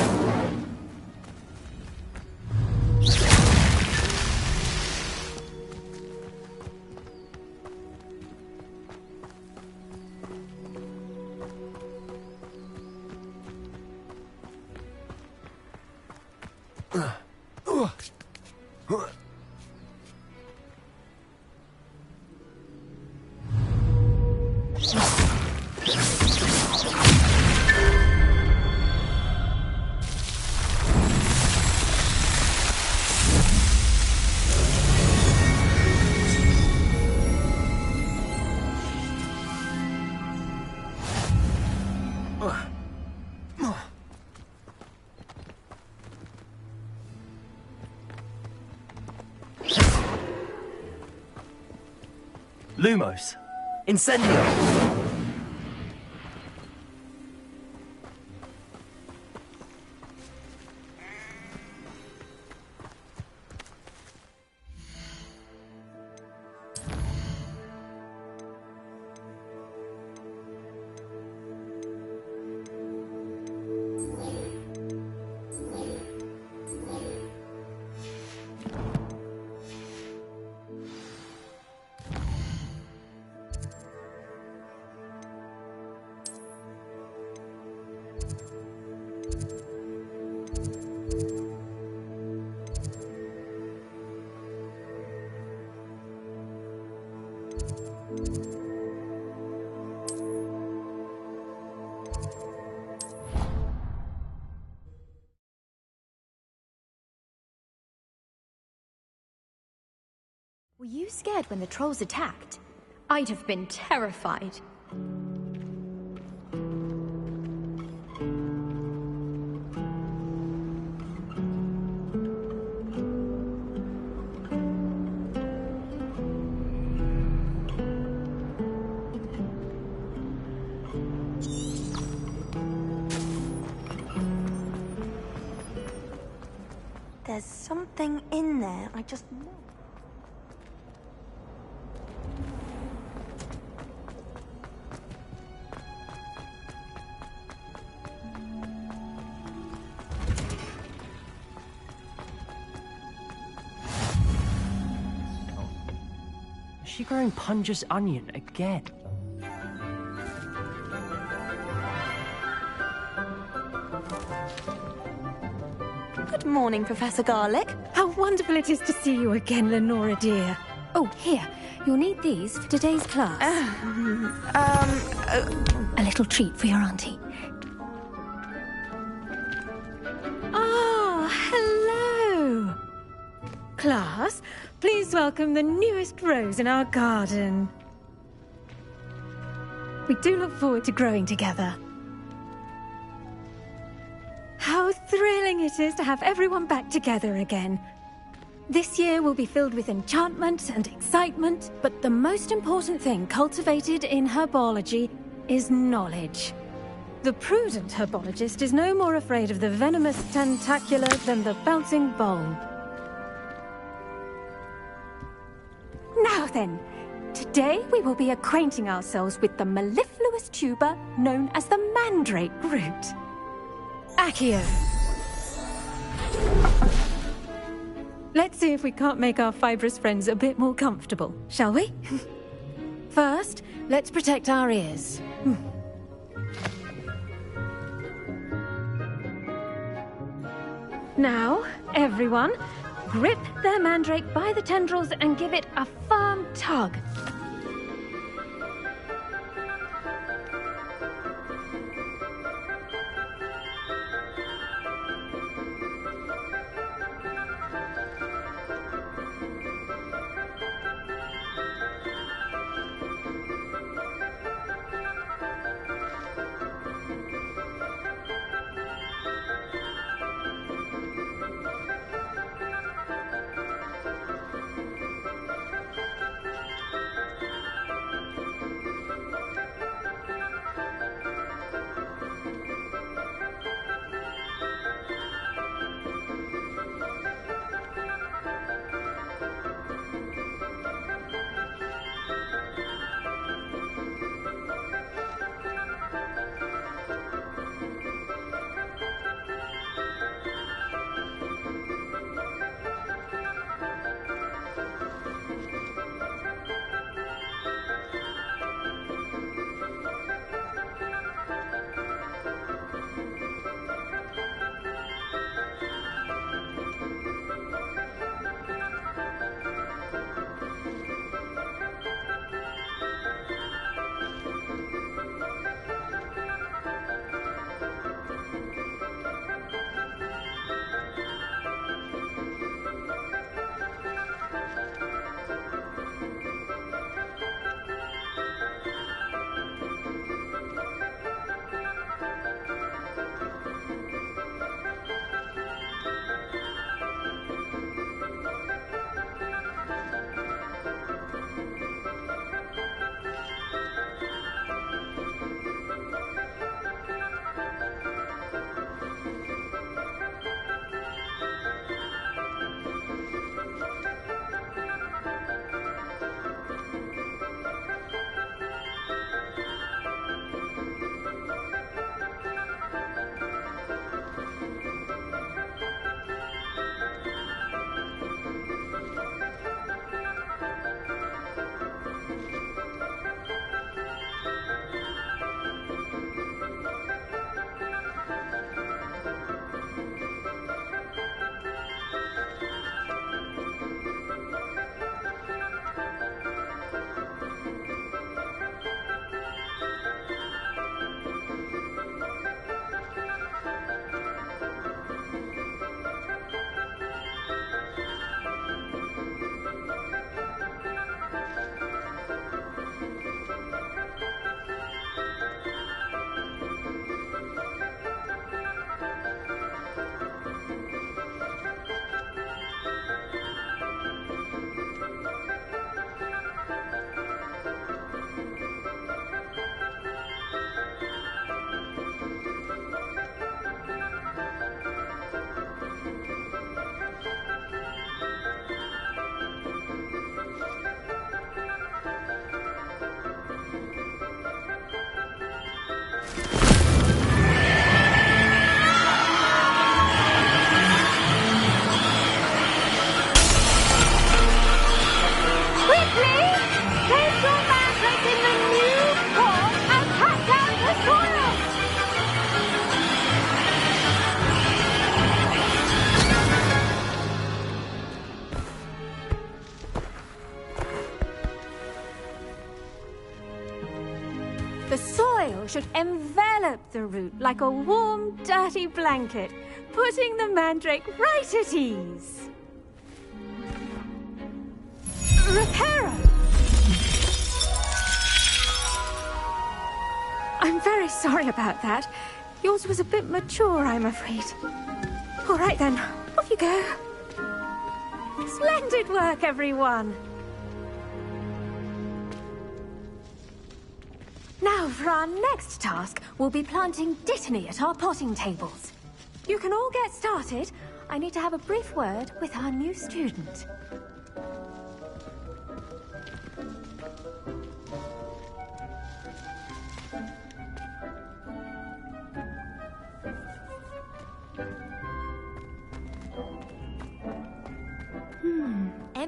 Lumos! Incendio! Were you scared when the trolls attacked? I'd have been terrified. There's something in there, I just know. Is she growing Punja's onion again? Good morning, Professor Garlic. How wonderful it is to see you again, Lenora dear. Oh, here. You'll need these for today's class. A little treat for your auntie. Ah, hello. Class, please welcome the newest rose in our garden. We do look forward to growing together. How thrilling it is to have everyone back together again. This year will be filled with enchantment and excitement, but the most important thing cultivated in herbology is knowledge. The prudent herbologist is no more afraid of the venomous tentacular than the bouncing bulb. Now then, today we will be acquainting ourselves with the mellifluous tuber known as the mandrake root. Accio. Let's see if we can't make our fibrous friends a bit more comfortable, shall we? First, let's protect our ears. Now, everyone, grip their mandrake by the tendrils and give it a firm tug. The soil should envelop the root like a warm, dirty blanket, putting the mandrake right at ease. Reparo! I'm very sorry about that. Yours was a bit mature, I'm afraid. All right then, off you go. Splendid work, everyone! Now, for our next task, we'll be planting Dittany at our potting tables. You can all get started. I need to have a brief word with our new student.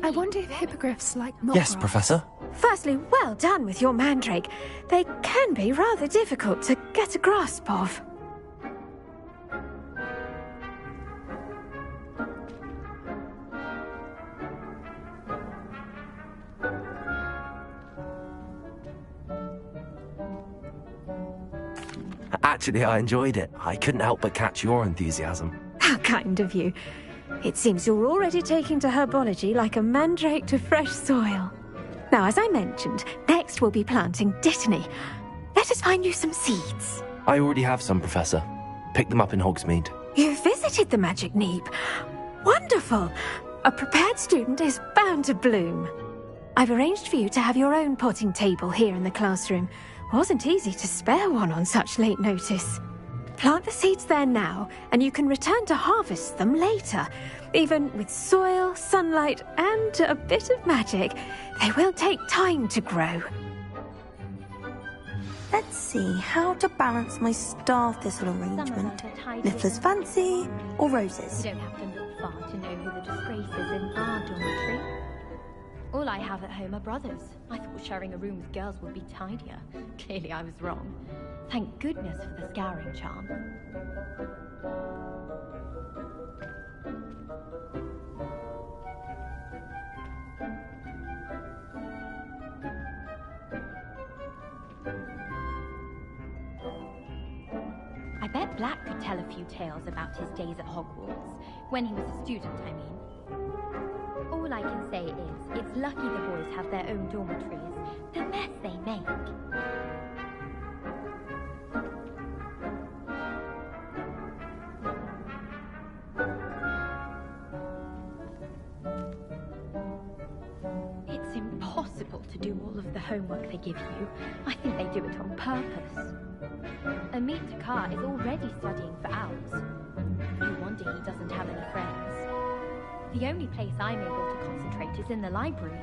I wonder if hippogriffs like knot Yes, grass. Professor. Firstly, well done with your mandrake. They can be rather difficult to get a grasp of. Actually, I enjoyed it. I couldn't help but catch your enthusiasm. How kind of you. It seems you're already taking to herbology like a mandrake to fresh soil. Now, as I mentioned, next we'll be planting Dittany. Let us find you some seeds. I already have some, Professor. Picked them up in Hogsmeade. You visited the Magic Neep. Wonderful! A prepared student is bound to bloom. I've arranged for you to have your own potting table here in the classroom. Wasn't easy to spare one on such late notice. Plant the seeds there now, and you can return to harvest them later. Even with soil, sunlight, and a bit of magic, they will take time to grow. Let's see how to balance my star thistle arrangement. Niffler's fancy or roses? You don't have to look far to know who the disgrace is in our dormitory. All I have at home are brothers. I thought sharing a room with girls would be tidier. Clearly I was wrong. Thank goodness for the scouring charm. I bet Black could tell a few tales about his days at Hogwarts. When he was a student, I mean. All I can say is, it's lucky the boys have their own dormitories. The mess they make. It's impossible to do all of the homework they give you. I think they do it on purpose. Amit Takar is already studying for owls. No wonder he doesn't have any friends. The only place I'm able to concentrate is in the library.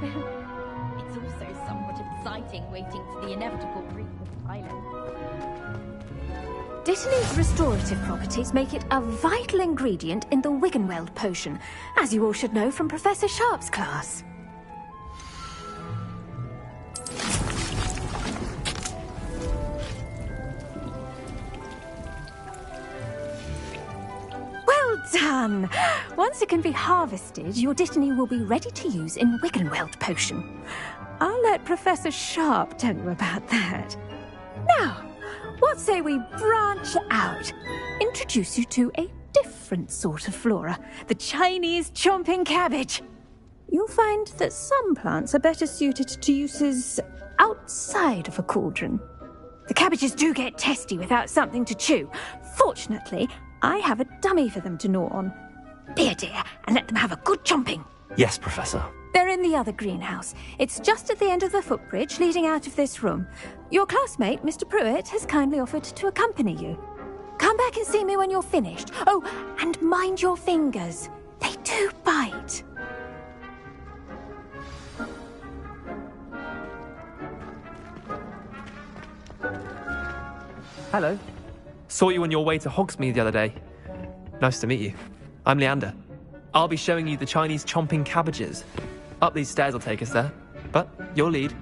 It's also somewhat exciting waiting for the inevitable brief of Thailand. Dittany's restorative properties make it a vital ingredient in the Wiggenweld potion, as you all should know from Professor Sharp's class. Well done! Once it can be harvested, your Dittany will be ready to use in Wiggenweld potion. I'll let Professor Sharp tell you about that. Now, what say we branch out? Introduce you to a different sort of flora, the Chinese chomping cabbage. You'll find that some plants are better suited to uses outside of a cauldron. The cabbages do get testy without something to chew. Fortunately, I have a dummy for them to gnaw on. Be a dear and let them have a good chomping. Yes, Professor. They're in the other greenhouse. It's just at the end of the footbridge leading out of this room. Your classmate, Mr. Pruitt, has kindly offered to accompany you. Come back and see me when you're finished. Oh, and mind your fingers. They do bite. Hello. Saw you on your way to Hogsmeade the other day. Nice to meet you. I'm Leander. I'll be showing you the Chinese chomping cabbages. Up these stairs will take us there. But your lead.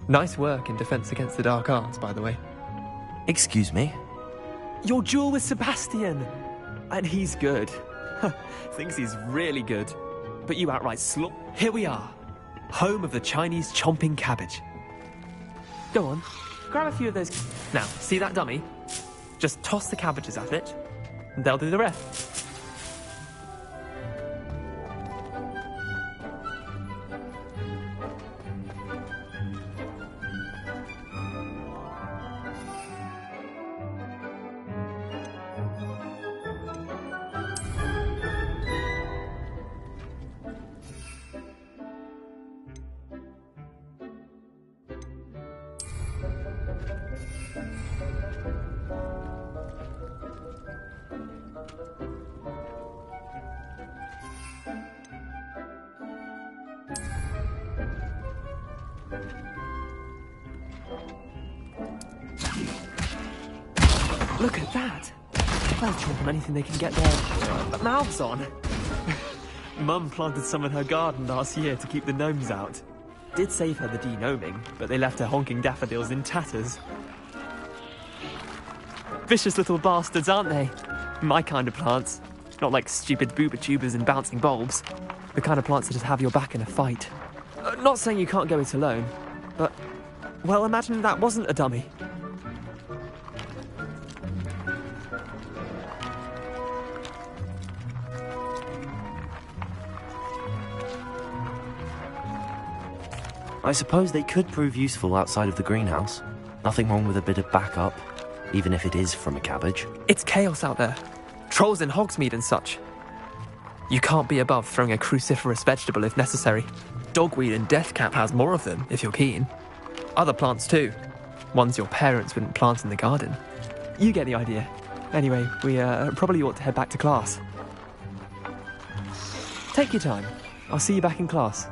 Nice work in Defense Against the Dark Arts, by the way. Excuse me? Your duel with Sebastian! And he's good. Thinks he's really good. But you outright slop. Here we are. Home of the Chinese chomping cabbage. Go on, grab a few of those. Now, see that dummy? Just toss the cabbages at it, and they'll do the rest. Look at that! They'll chomp on anything they can get their mouths on. Mum planted some in her garden last year to keep the gnomes out. Did save her the de-gnoming, but they left her honking daffodils in tatters. Vicious little bastards, aren't they? My kind of plants. Not like stupid booba tubers and bouncing bulbs. The kind of plants that just have your back in a fight. Not saying you can't go it alone, but... well, imagine that wasn't a dummy. I suppose they could prove useful outside of the greenhouse. Nothing wrong with a bit of backup, even if it is from a cabbage. It's chaos out there. Trolls in Hogsmeade and such. You can't be above throwing a cruciferous vegetable if necessary. Dogweed and deathcap has more of them, if you're keen. Other plants too. Ones your parents wouldn't plant in the garden. You get the idea. Anyway, we probably ought to head back to class. Take your time. I'll see you back in class.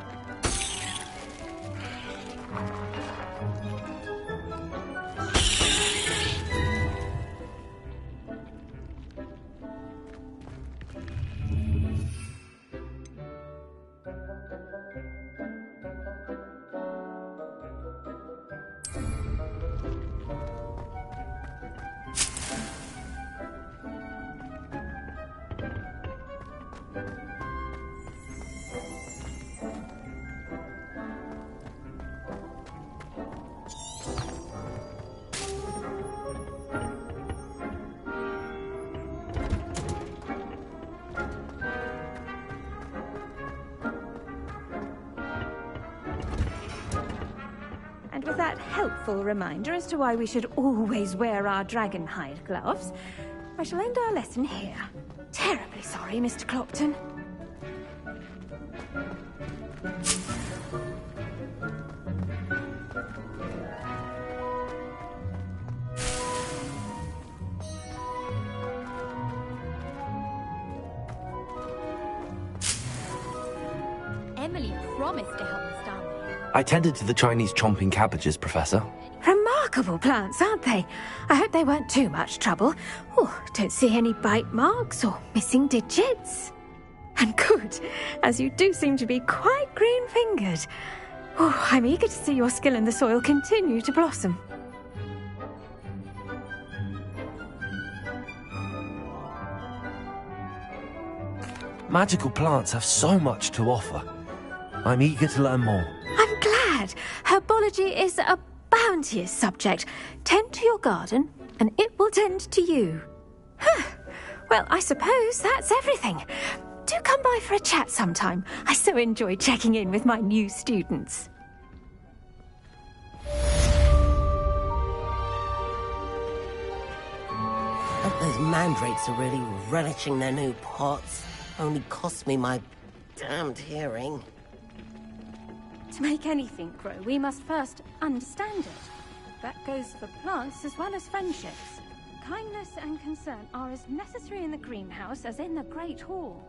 And with that helpful reminder as to why we should always wear our dragon hide gloves, I shall end our lesson here. Terribly sorry, Mr. Clopton. Emily promised to help us down there. I tended to the Chinese chomping cabbages, Professor. Remarkable plants, aren't they? I hope they weren't too much trouble. Oh, don't see any bite marks or missing digits. And good, as you do seem to be quite green-fingered. Oh, I'm eager to see your skill in the soil continue to blossom. Magical plants have so much to offer. I'm eager to learn more. I'm glad. Herbology is a bounteous subject. Tend to your garden, and it will tend to you. Well, I suppose that's everything. Do come by for a chat sometime. I so enjoy checking in with my new students. Those mandrakes are really relishing their new pots. Only cost me my damned hearing. To make anything grow, we must first understand it. That goes for plants as well as friendships. Kindness and concern are as necessary in the greenhouse as in the Great Hall.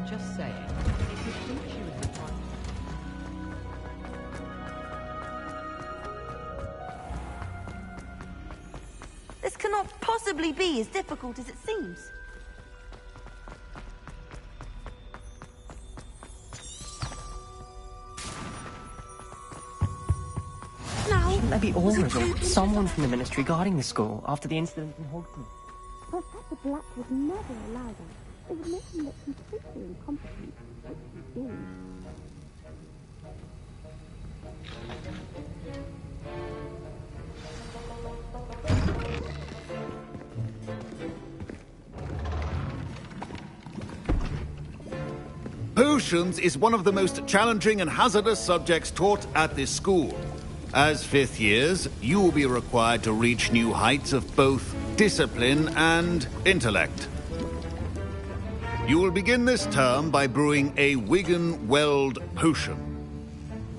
Just saying. This cannot possibly be as difficult as it seems. Now, Shouldn't there be orders or someone from the ministry guarding the school after the incident in Hogwarts? Professor Black would never allow that. It would make him look completely incompetent, which he is. Potions is one of the most challenging and hazardous subjects taught at this school. As fifth years, you will be required to reach new heights of both discipline and intellect. You will begin this term by brewing a Wigan-Weld potion.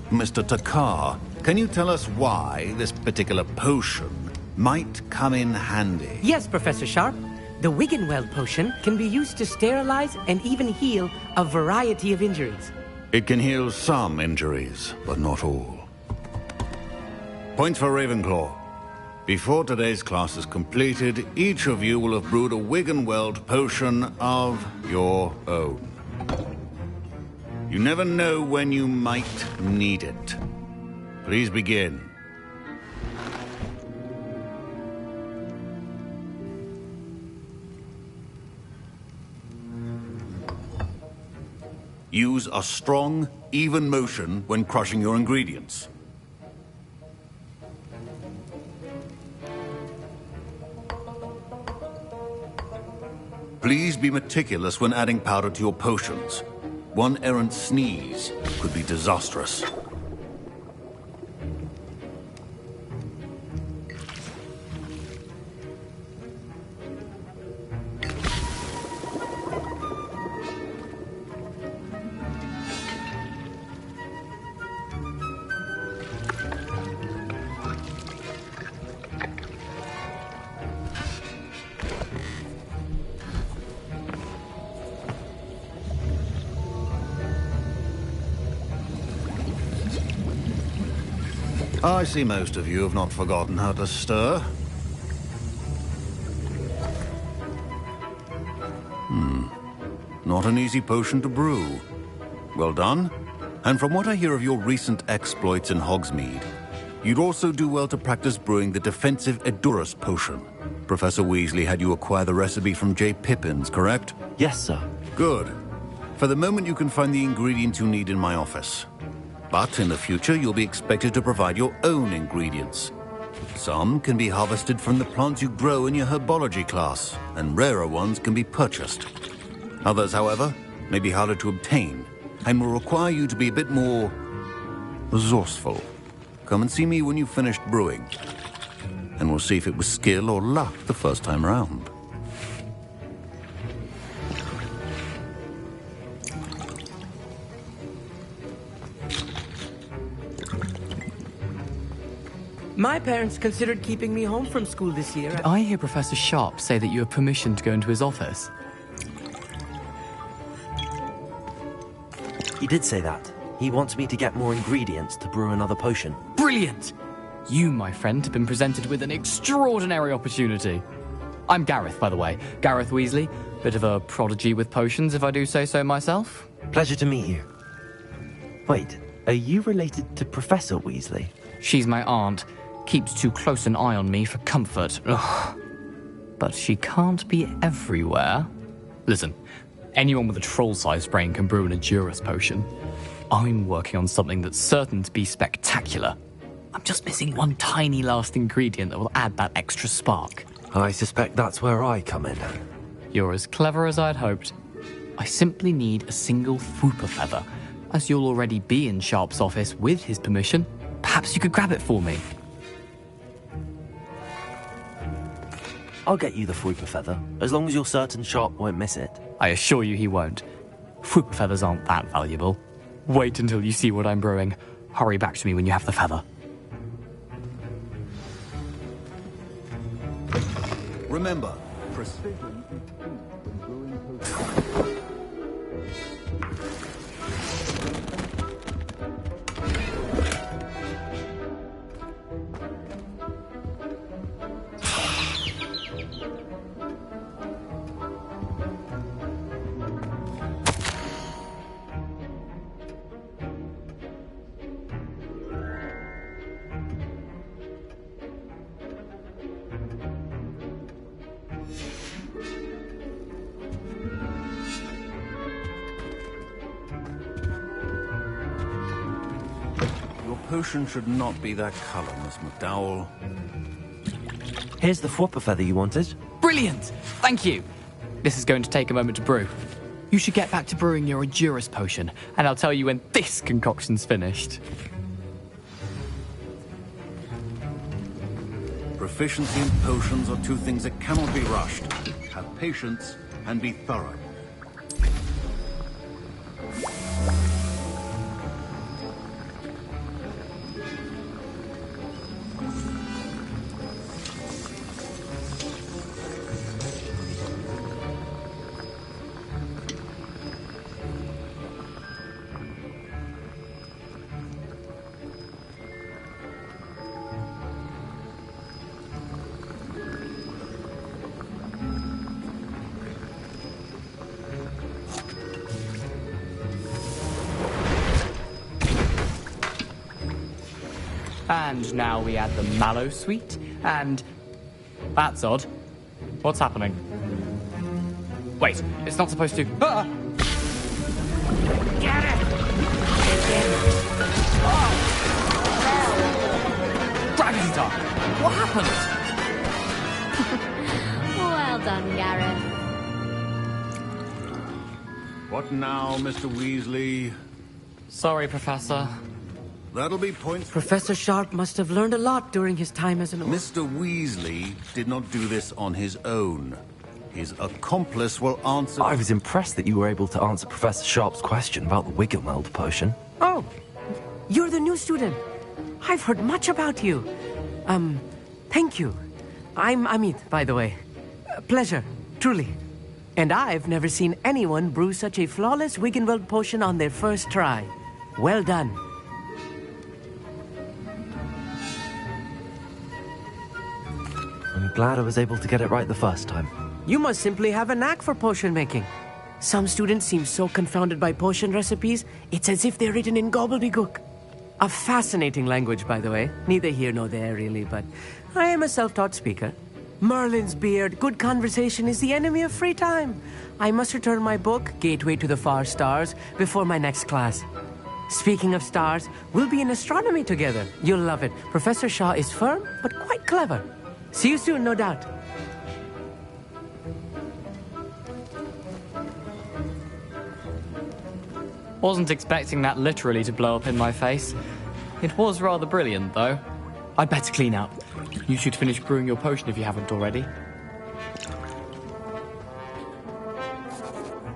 Mr. Takar, can you tell us why this particular potion might come in handy? Yes, Professor Sharp. The Wigan-Weld potion can be used to sterilize and even heal a variety of injuries. It can heal some injuries, but not all. Points for Ravenclaw. Before today's class is completed, each of you will have brewed a Wigan-Weld potion of your own. You never know when you might need it. Please begin. Use a strong, even motion when crushing your ingredients. Please be meticulous when adding powder to your potions. One errant sneeze could be disastrous. I see most of you have not forgotten how to stir. Not an easy potion to brew. Well done. And from what I hear of your recent exploits in Hogsmeade, you'd also do well to practice brewing the defensive Edurus potion. Professor Weasley had you acquire the recipe from J. Pippins, correct? Yes, sir. Good. For the moment, you can find the ingredients you need in my office. But in the future, you'll be expected to provide your own ingredients. Some can be harvested from the plants you grow in your herbology class, and rarer ones can be purchased. Others, however, may be harder to obtain, and will require you to be a bit more resourceful. Come and see me when you've finished brewing, and we'll see if it was skill or luck the first time round. My parents considered keeping me home from school this year. Did I hear Professor Sharp say that you have permission to go into his office? He did say that. He wants me to get more ingredients to brew another potion. Brilliant! You, my friend, have been presented with an extraordinary opportunity. I'm Gareth, by the way. Gareth Weasley. Bit of a prodigy with potions, if I do say so myself. Pleasure to meet you. Wait, are you related to Professor Weasley? She's my aunt. Keeps too close an eye on me for comfort. Ugh. But she can't be everywhere. Listen, anyone with a troll-sized brain can brew an Edurus potion. I'm working on something that's certain to be spectacular. I'm just missing one tiny last ingredient that will add that extra spark. I suspect that's where I come in. You're as clever as I'd hoped. I simply need a single Fwooper feather. As you'll already be in Sharp's office with his permission, perhaps you could grab it for me. I'll get you the Fwooper feather, as long as you're certain Sharp won't miss it. I assure you he won't. Fwooper feathers aren't that valuable. Wait until you see what I'm brewing. Hurry back to me when you have the feather. Remember, precision is key when brewing potions. Your potion should not be that color, Miss McDowell. Here's the Whopper feather you wanted. Brilliant! Thank you! This is going to take a moment to brew. You should get back to brewing your Endurus potion, and I'll tell you when this concoction's finished. Proficiency in potions are two things that cannot be rushed. Have patience and be thorough. And now we add the mallow sweet, and... That's odd. What's happening? Wait, it's not supposed to... Ah! Get it! Oh! Gravity Dark! What happened? Well done, Gareth. What now, Mr. Weasley? Sorry, Professor. That'll be points. Professor Sharp must have learned a lot during his time as an... Mr. Weasley did not do this on his own. His accomplice will answer... I was impressed that you were able to answer Professor Sharp's question about the Wiggenweld potion. Oh, you're the new student. I've heard much about you. Thank you. I'm Amit, by the way. Pleasure, truly. And I've never seen anyone brew such a flawless Wiggenweld potion on their first try. Well done. I'm glad I was able to get it right the first time. You must simply have a knack for potion making. Some students seem so confounded by potion recipes, it's as if they're written in gobbledygook. A fascinating language, by the way. Neither here nor there, really, but I am a self-taught speaker. Merlin's beard, good conversation is the enemy of free time. I must return my book, Gateway to the Far Stars, before my next class. Speaking of stars, we'll be in astronomy together. You'll love it. Professor Shaw is firm, but quite clever. See you soon, no doubt. Wasn't expecting that literally to blow up in my face. It was rather brilliant, though. I'd better clean up. You should finish brewing your potion if you haven't already.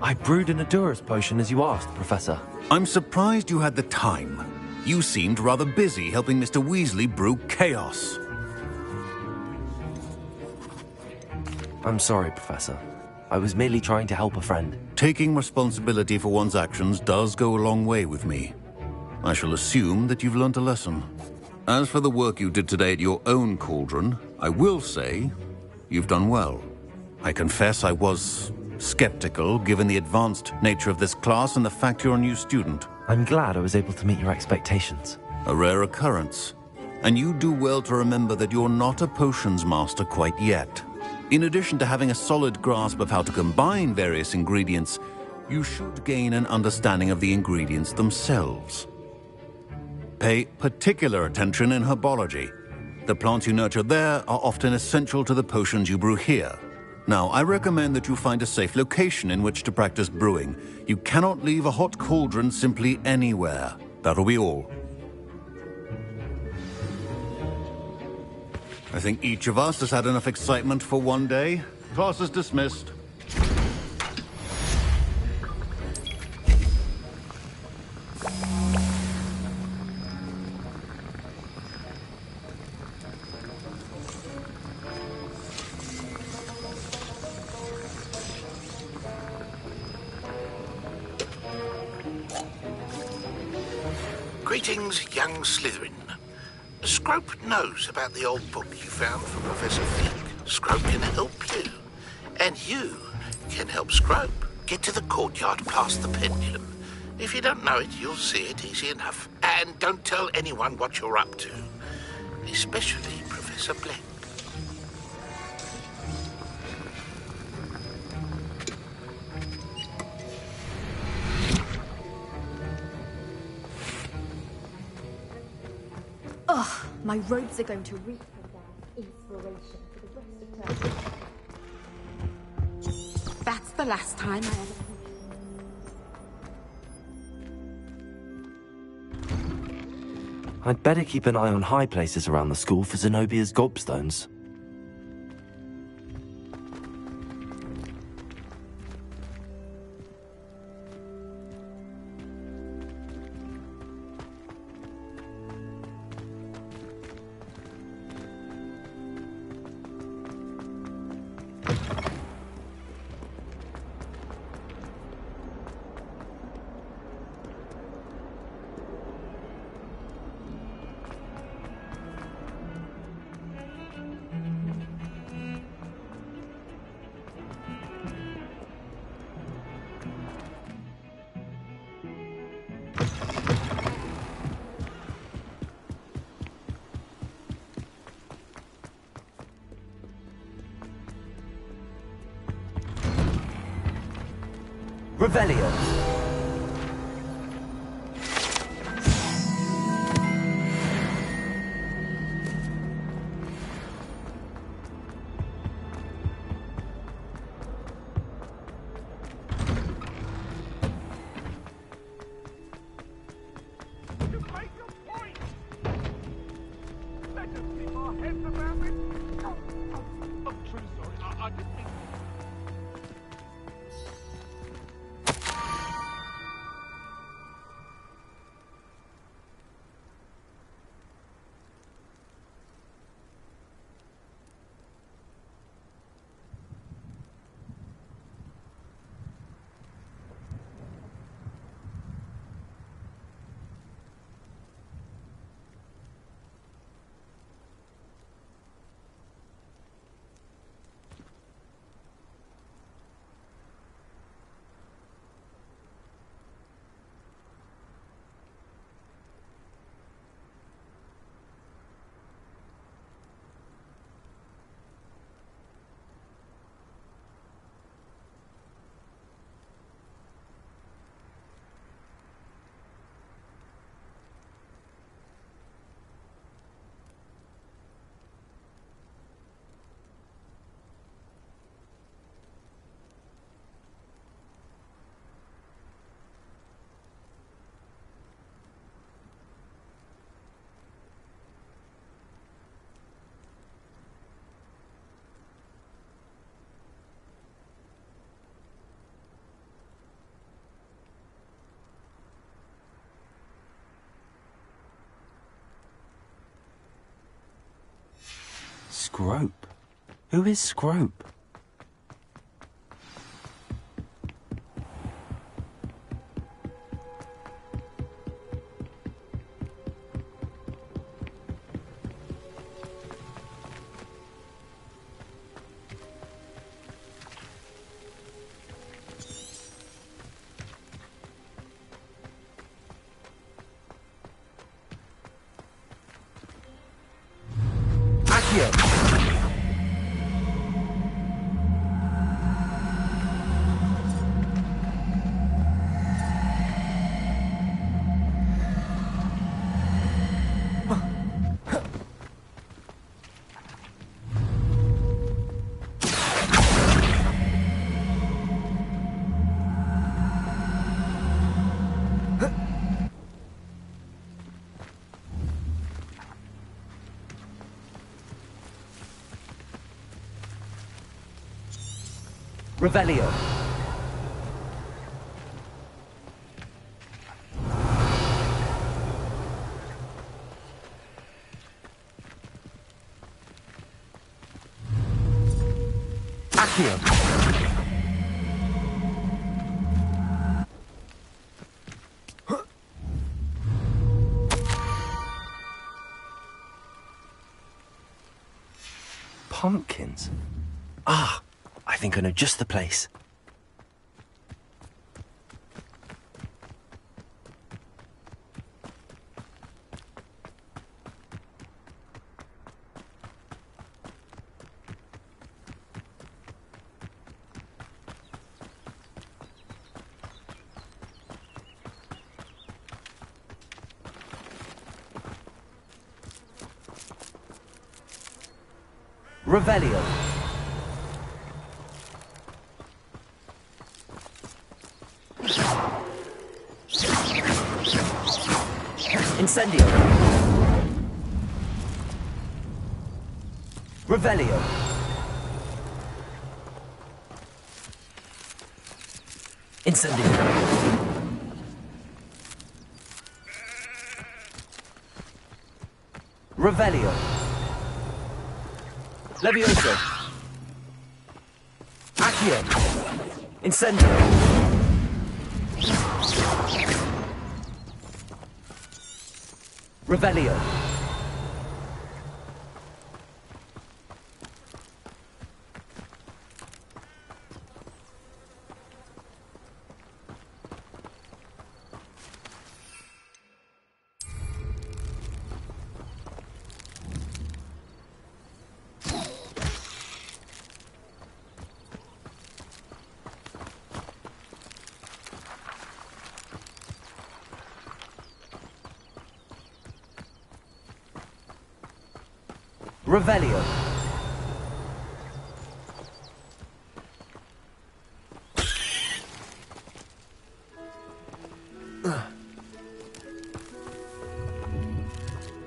I brewed an Endurus potion as you asked, Professor. I'm surprised you had the time. You seemed rather busy helping Mr. Weasley brew chaos. I'm sorry, Professor. I was merely trying to help a friend. Taking responsibility for one's actions does go a long way with me. I shall assume that you've learnt a lesson. As for the work you did today at your own cauldron, I will say you've done well. I confess I was skeptical given the advanced nature of this class and the fact you're a new student. I'm glad I was able to meet your expectations. A rare occurrence. And you do well to remember that you're not a potions master quite yet. In addition to having a solid grasp of how to combine various ingredients, you should gain an understanding of the ingredients themselves. Pay particular attention in herbology. The plants you nurture there are often essential to the potions you brew here. Now, I recommend that you find a safe location in which to practice brewing. You cannot leave a hot cauldron simply anywhere. That'll be all. I think each of us has had enough excitement for one day. Class is dismissed. Greetings, young Slytherin. Scrope knows about the old book you found for Professor Fig. Scrope can help you. And you can help Scrope get to the courtyard past the pendulum. If you don't know it, you'll see it easy enough. And don't tell anyone what you're up to. Especially Professor Black. Ugh, my robes are going to reek of inspiration for the rest of term. That's the last time I ever... I'd better keep an eye on high places around the school for Zenobia's gobstones. Revelio. Scrope? Who is Scrope? Revelio. Accio. pumpkins. Ah, I think I know just the place. Revelio. Incendio. Revelio. Incendio. Revelio. Levioso. Accio. Incendio. Revelio. Revelio.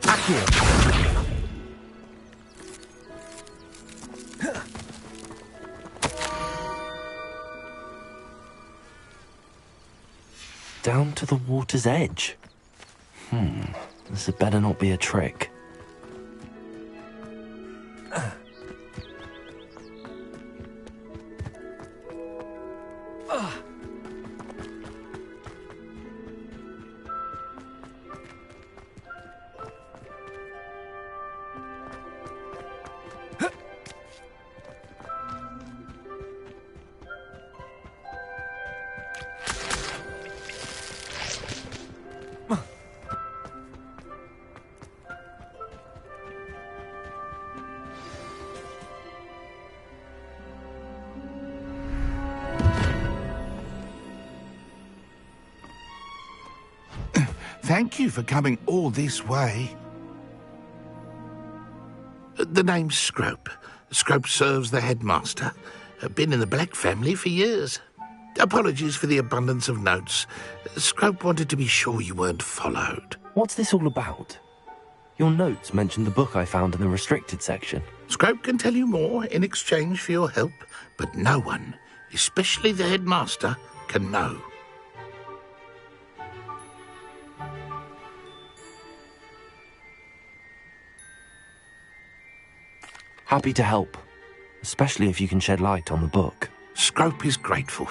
Accio. Down to the water's edge. This had better not be a trick. Thank you for coming all this way. The name's Scrope. Scrope serves the headmaster. Been in the Black family for years. Apologies for the abundance of notes. Scrope wanted to be sure you weren't followed. What's this all about? Your notes mentioned the book I found in the restricted section. Scrope can tell you more in exchange for your help, but no one, especially the headmaster, can know. Happy to help, especially if you can shed light on the book. Scrope is grateful.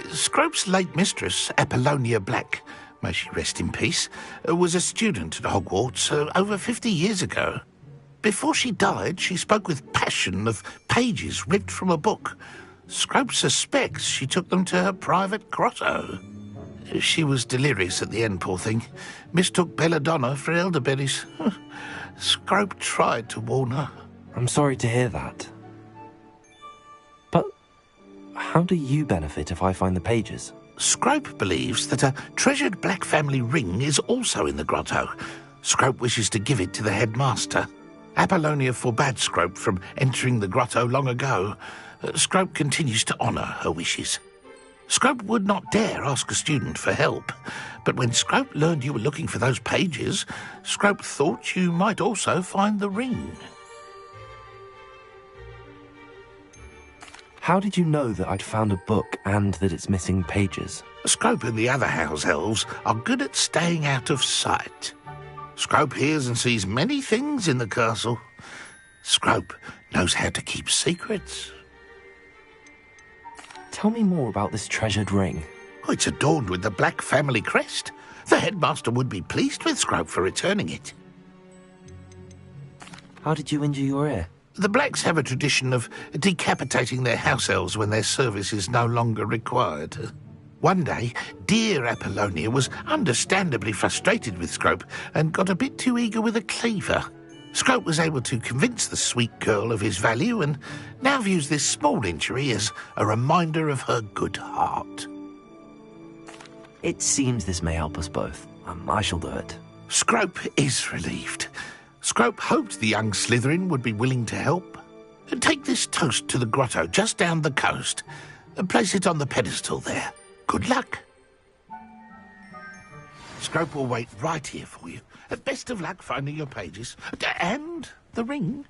Scrope's late mistress, Apollonia Black, may she rest in peace, was a student at Hogwarts over 50 years ago. Before she died, she spoke with passion of pages ripped from a book. Scrope suspects she took them to her private grotto. She was delirious at the end, poor thing. Mistook belladonna for elderberries. Scrope tried to warn her. I'm sorry to hear that. But how do you benefit if I find the pages? Scrope believes that a treasured Black family ring is also in the grotto. Scrope wishes to give it to the headmaster. Apollonia forbade Scrope from entering the grotto long ago. Scrope continues to honour her wishes. Scrope would not dare ask a student for help, but when Scrope learned you were looking for those pages, Scrope thought you might also find the ring. How did you know that I'd found a book and that it's missing pages? Scrope and the other house elves are good at staying out of sight. Scrope hears and sees many things in the castle. Scrope knows how to keep secrets. Tell me more about this treasured ring. Oh, it's adorned with the Black family crest. The headmaster would be pleased with Scrope for returning it. How did you injure your ear? The Blacks have a tradition of decapitating their house elves when their service is no longer required. One day, dear Apollonia was understandably frustrated with Scrope and got a bit too eager with a cleaver. Scrope was able to convince the sweet girl of his value and now views this small injury as a reminder of her good heart. It seems this may help us both. I shall do it. Scrope is relieved. Scrope hoped the young Slytherin would be willing to help. Take this toast to the grotto just down the coast and place it on the pedestal there. Good luck. Scrope will wait right here for you. Best of luck finding your pages. And the ring.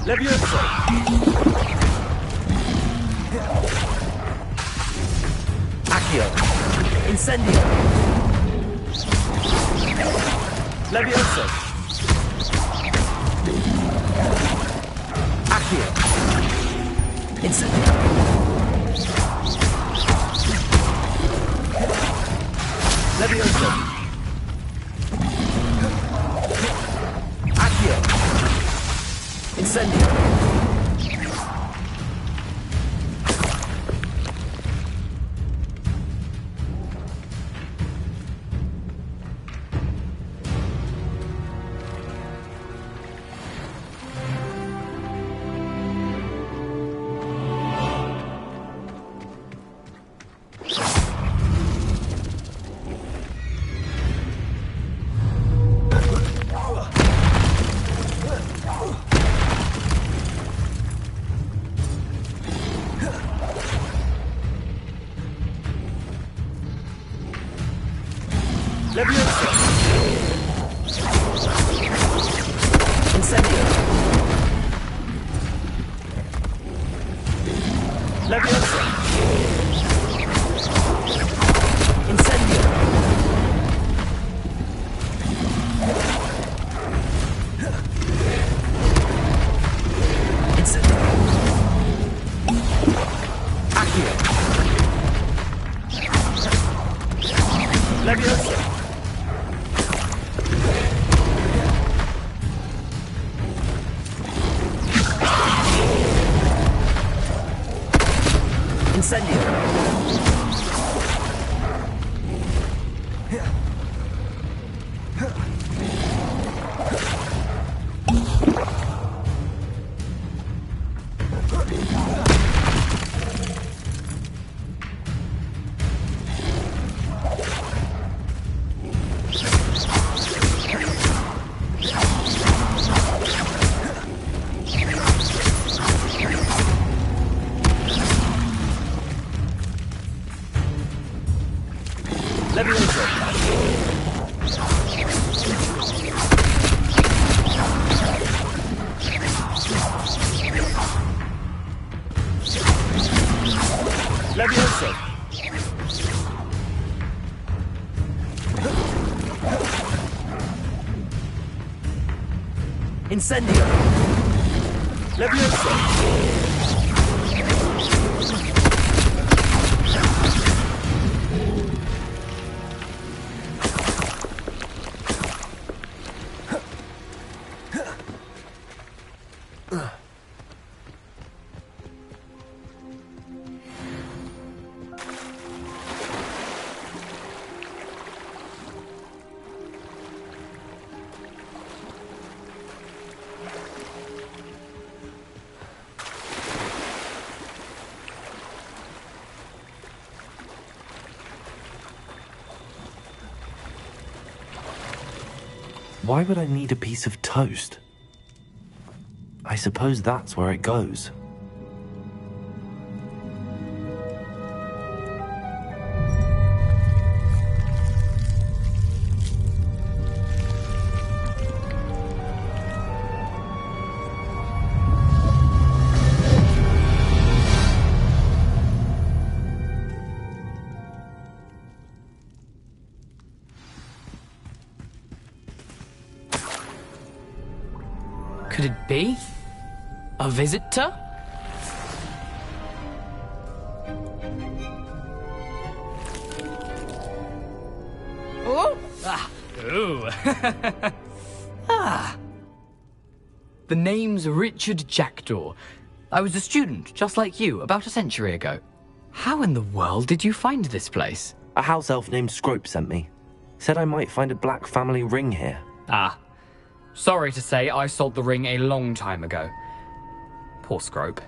Levioso! Accio! Incendio! Levioso! Accio! Incendio! Levioso! Accio! Incendio! Levioso! Incendio! Levioso! Incendio! Incendio! Accio! Levioso! Incendio! Levioso! Levioso! Incendio! Levioso! Why would I need a piece of toast? I suppose that's where it goes. Could it be? A visitor? Oh! Ah! Ooh! Ah! The name's Richard Jackdaw. I was a student, just like you, about a century ago. How in the world did you find this place? A house elf named Scrope sent me. Said I might find a black family ring here. Ah. Sorry to say, I sold the ring a long time ago. Poor Scrope.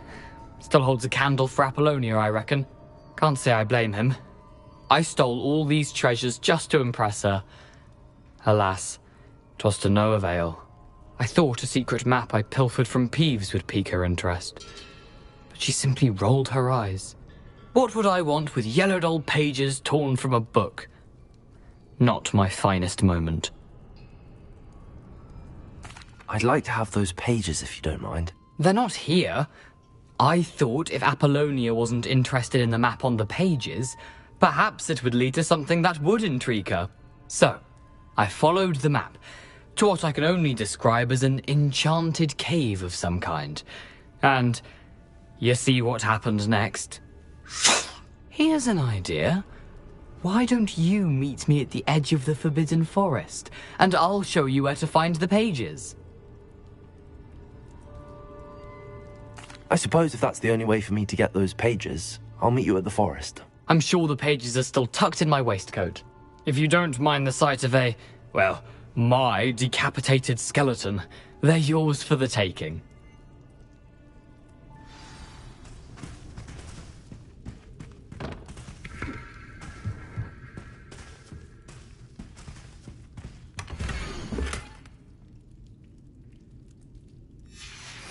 Still holds a candle for Apollonia, I reckon. Can't say I blame him. I stole all these treasures just to impress her. Alas, 'twas to no avail. I thought a secret map I pilfered from Peeves would pique her interest. But she simply rolled her eyes. What would I want with yellowed old pages torn from a book? Not my finest moment. I'd like to have those pages if you don't mind. They're not here. I thought if Apollonia wasn't interested in the map on the pages, perhaps it would lead to something that would intrigue her. So, I followed the map to what I can only describe as an enchanted cave of some kind. And you see what happened next? Here's an idea. Why don't you meet me at the edge of the Forbidden Forest, and I'll show you where to find the pages? I suppose if that's the only way for me to get those pages, I'll meet you at the forest. I'm sure the pages are still tucked in my waistcoat. If you don't mind the sight of my decapitated skeleton, they're yours for the taking.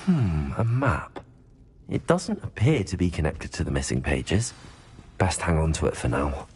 A map. It doesn't appear to be connected to the missing pages. Best hang on to it for now.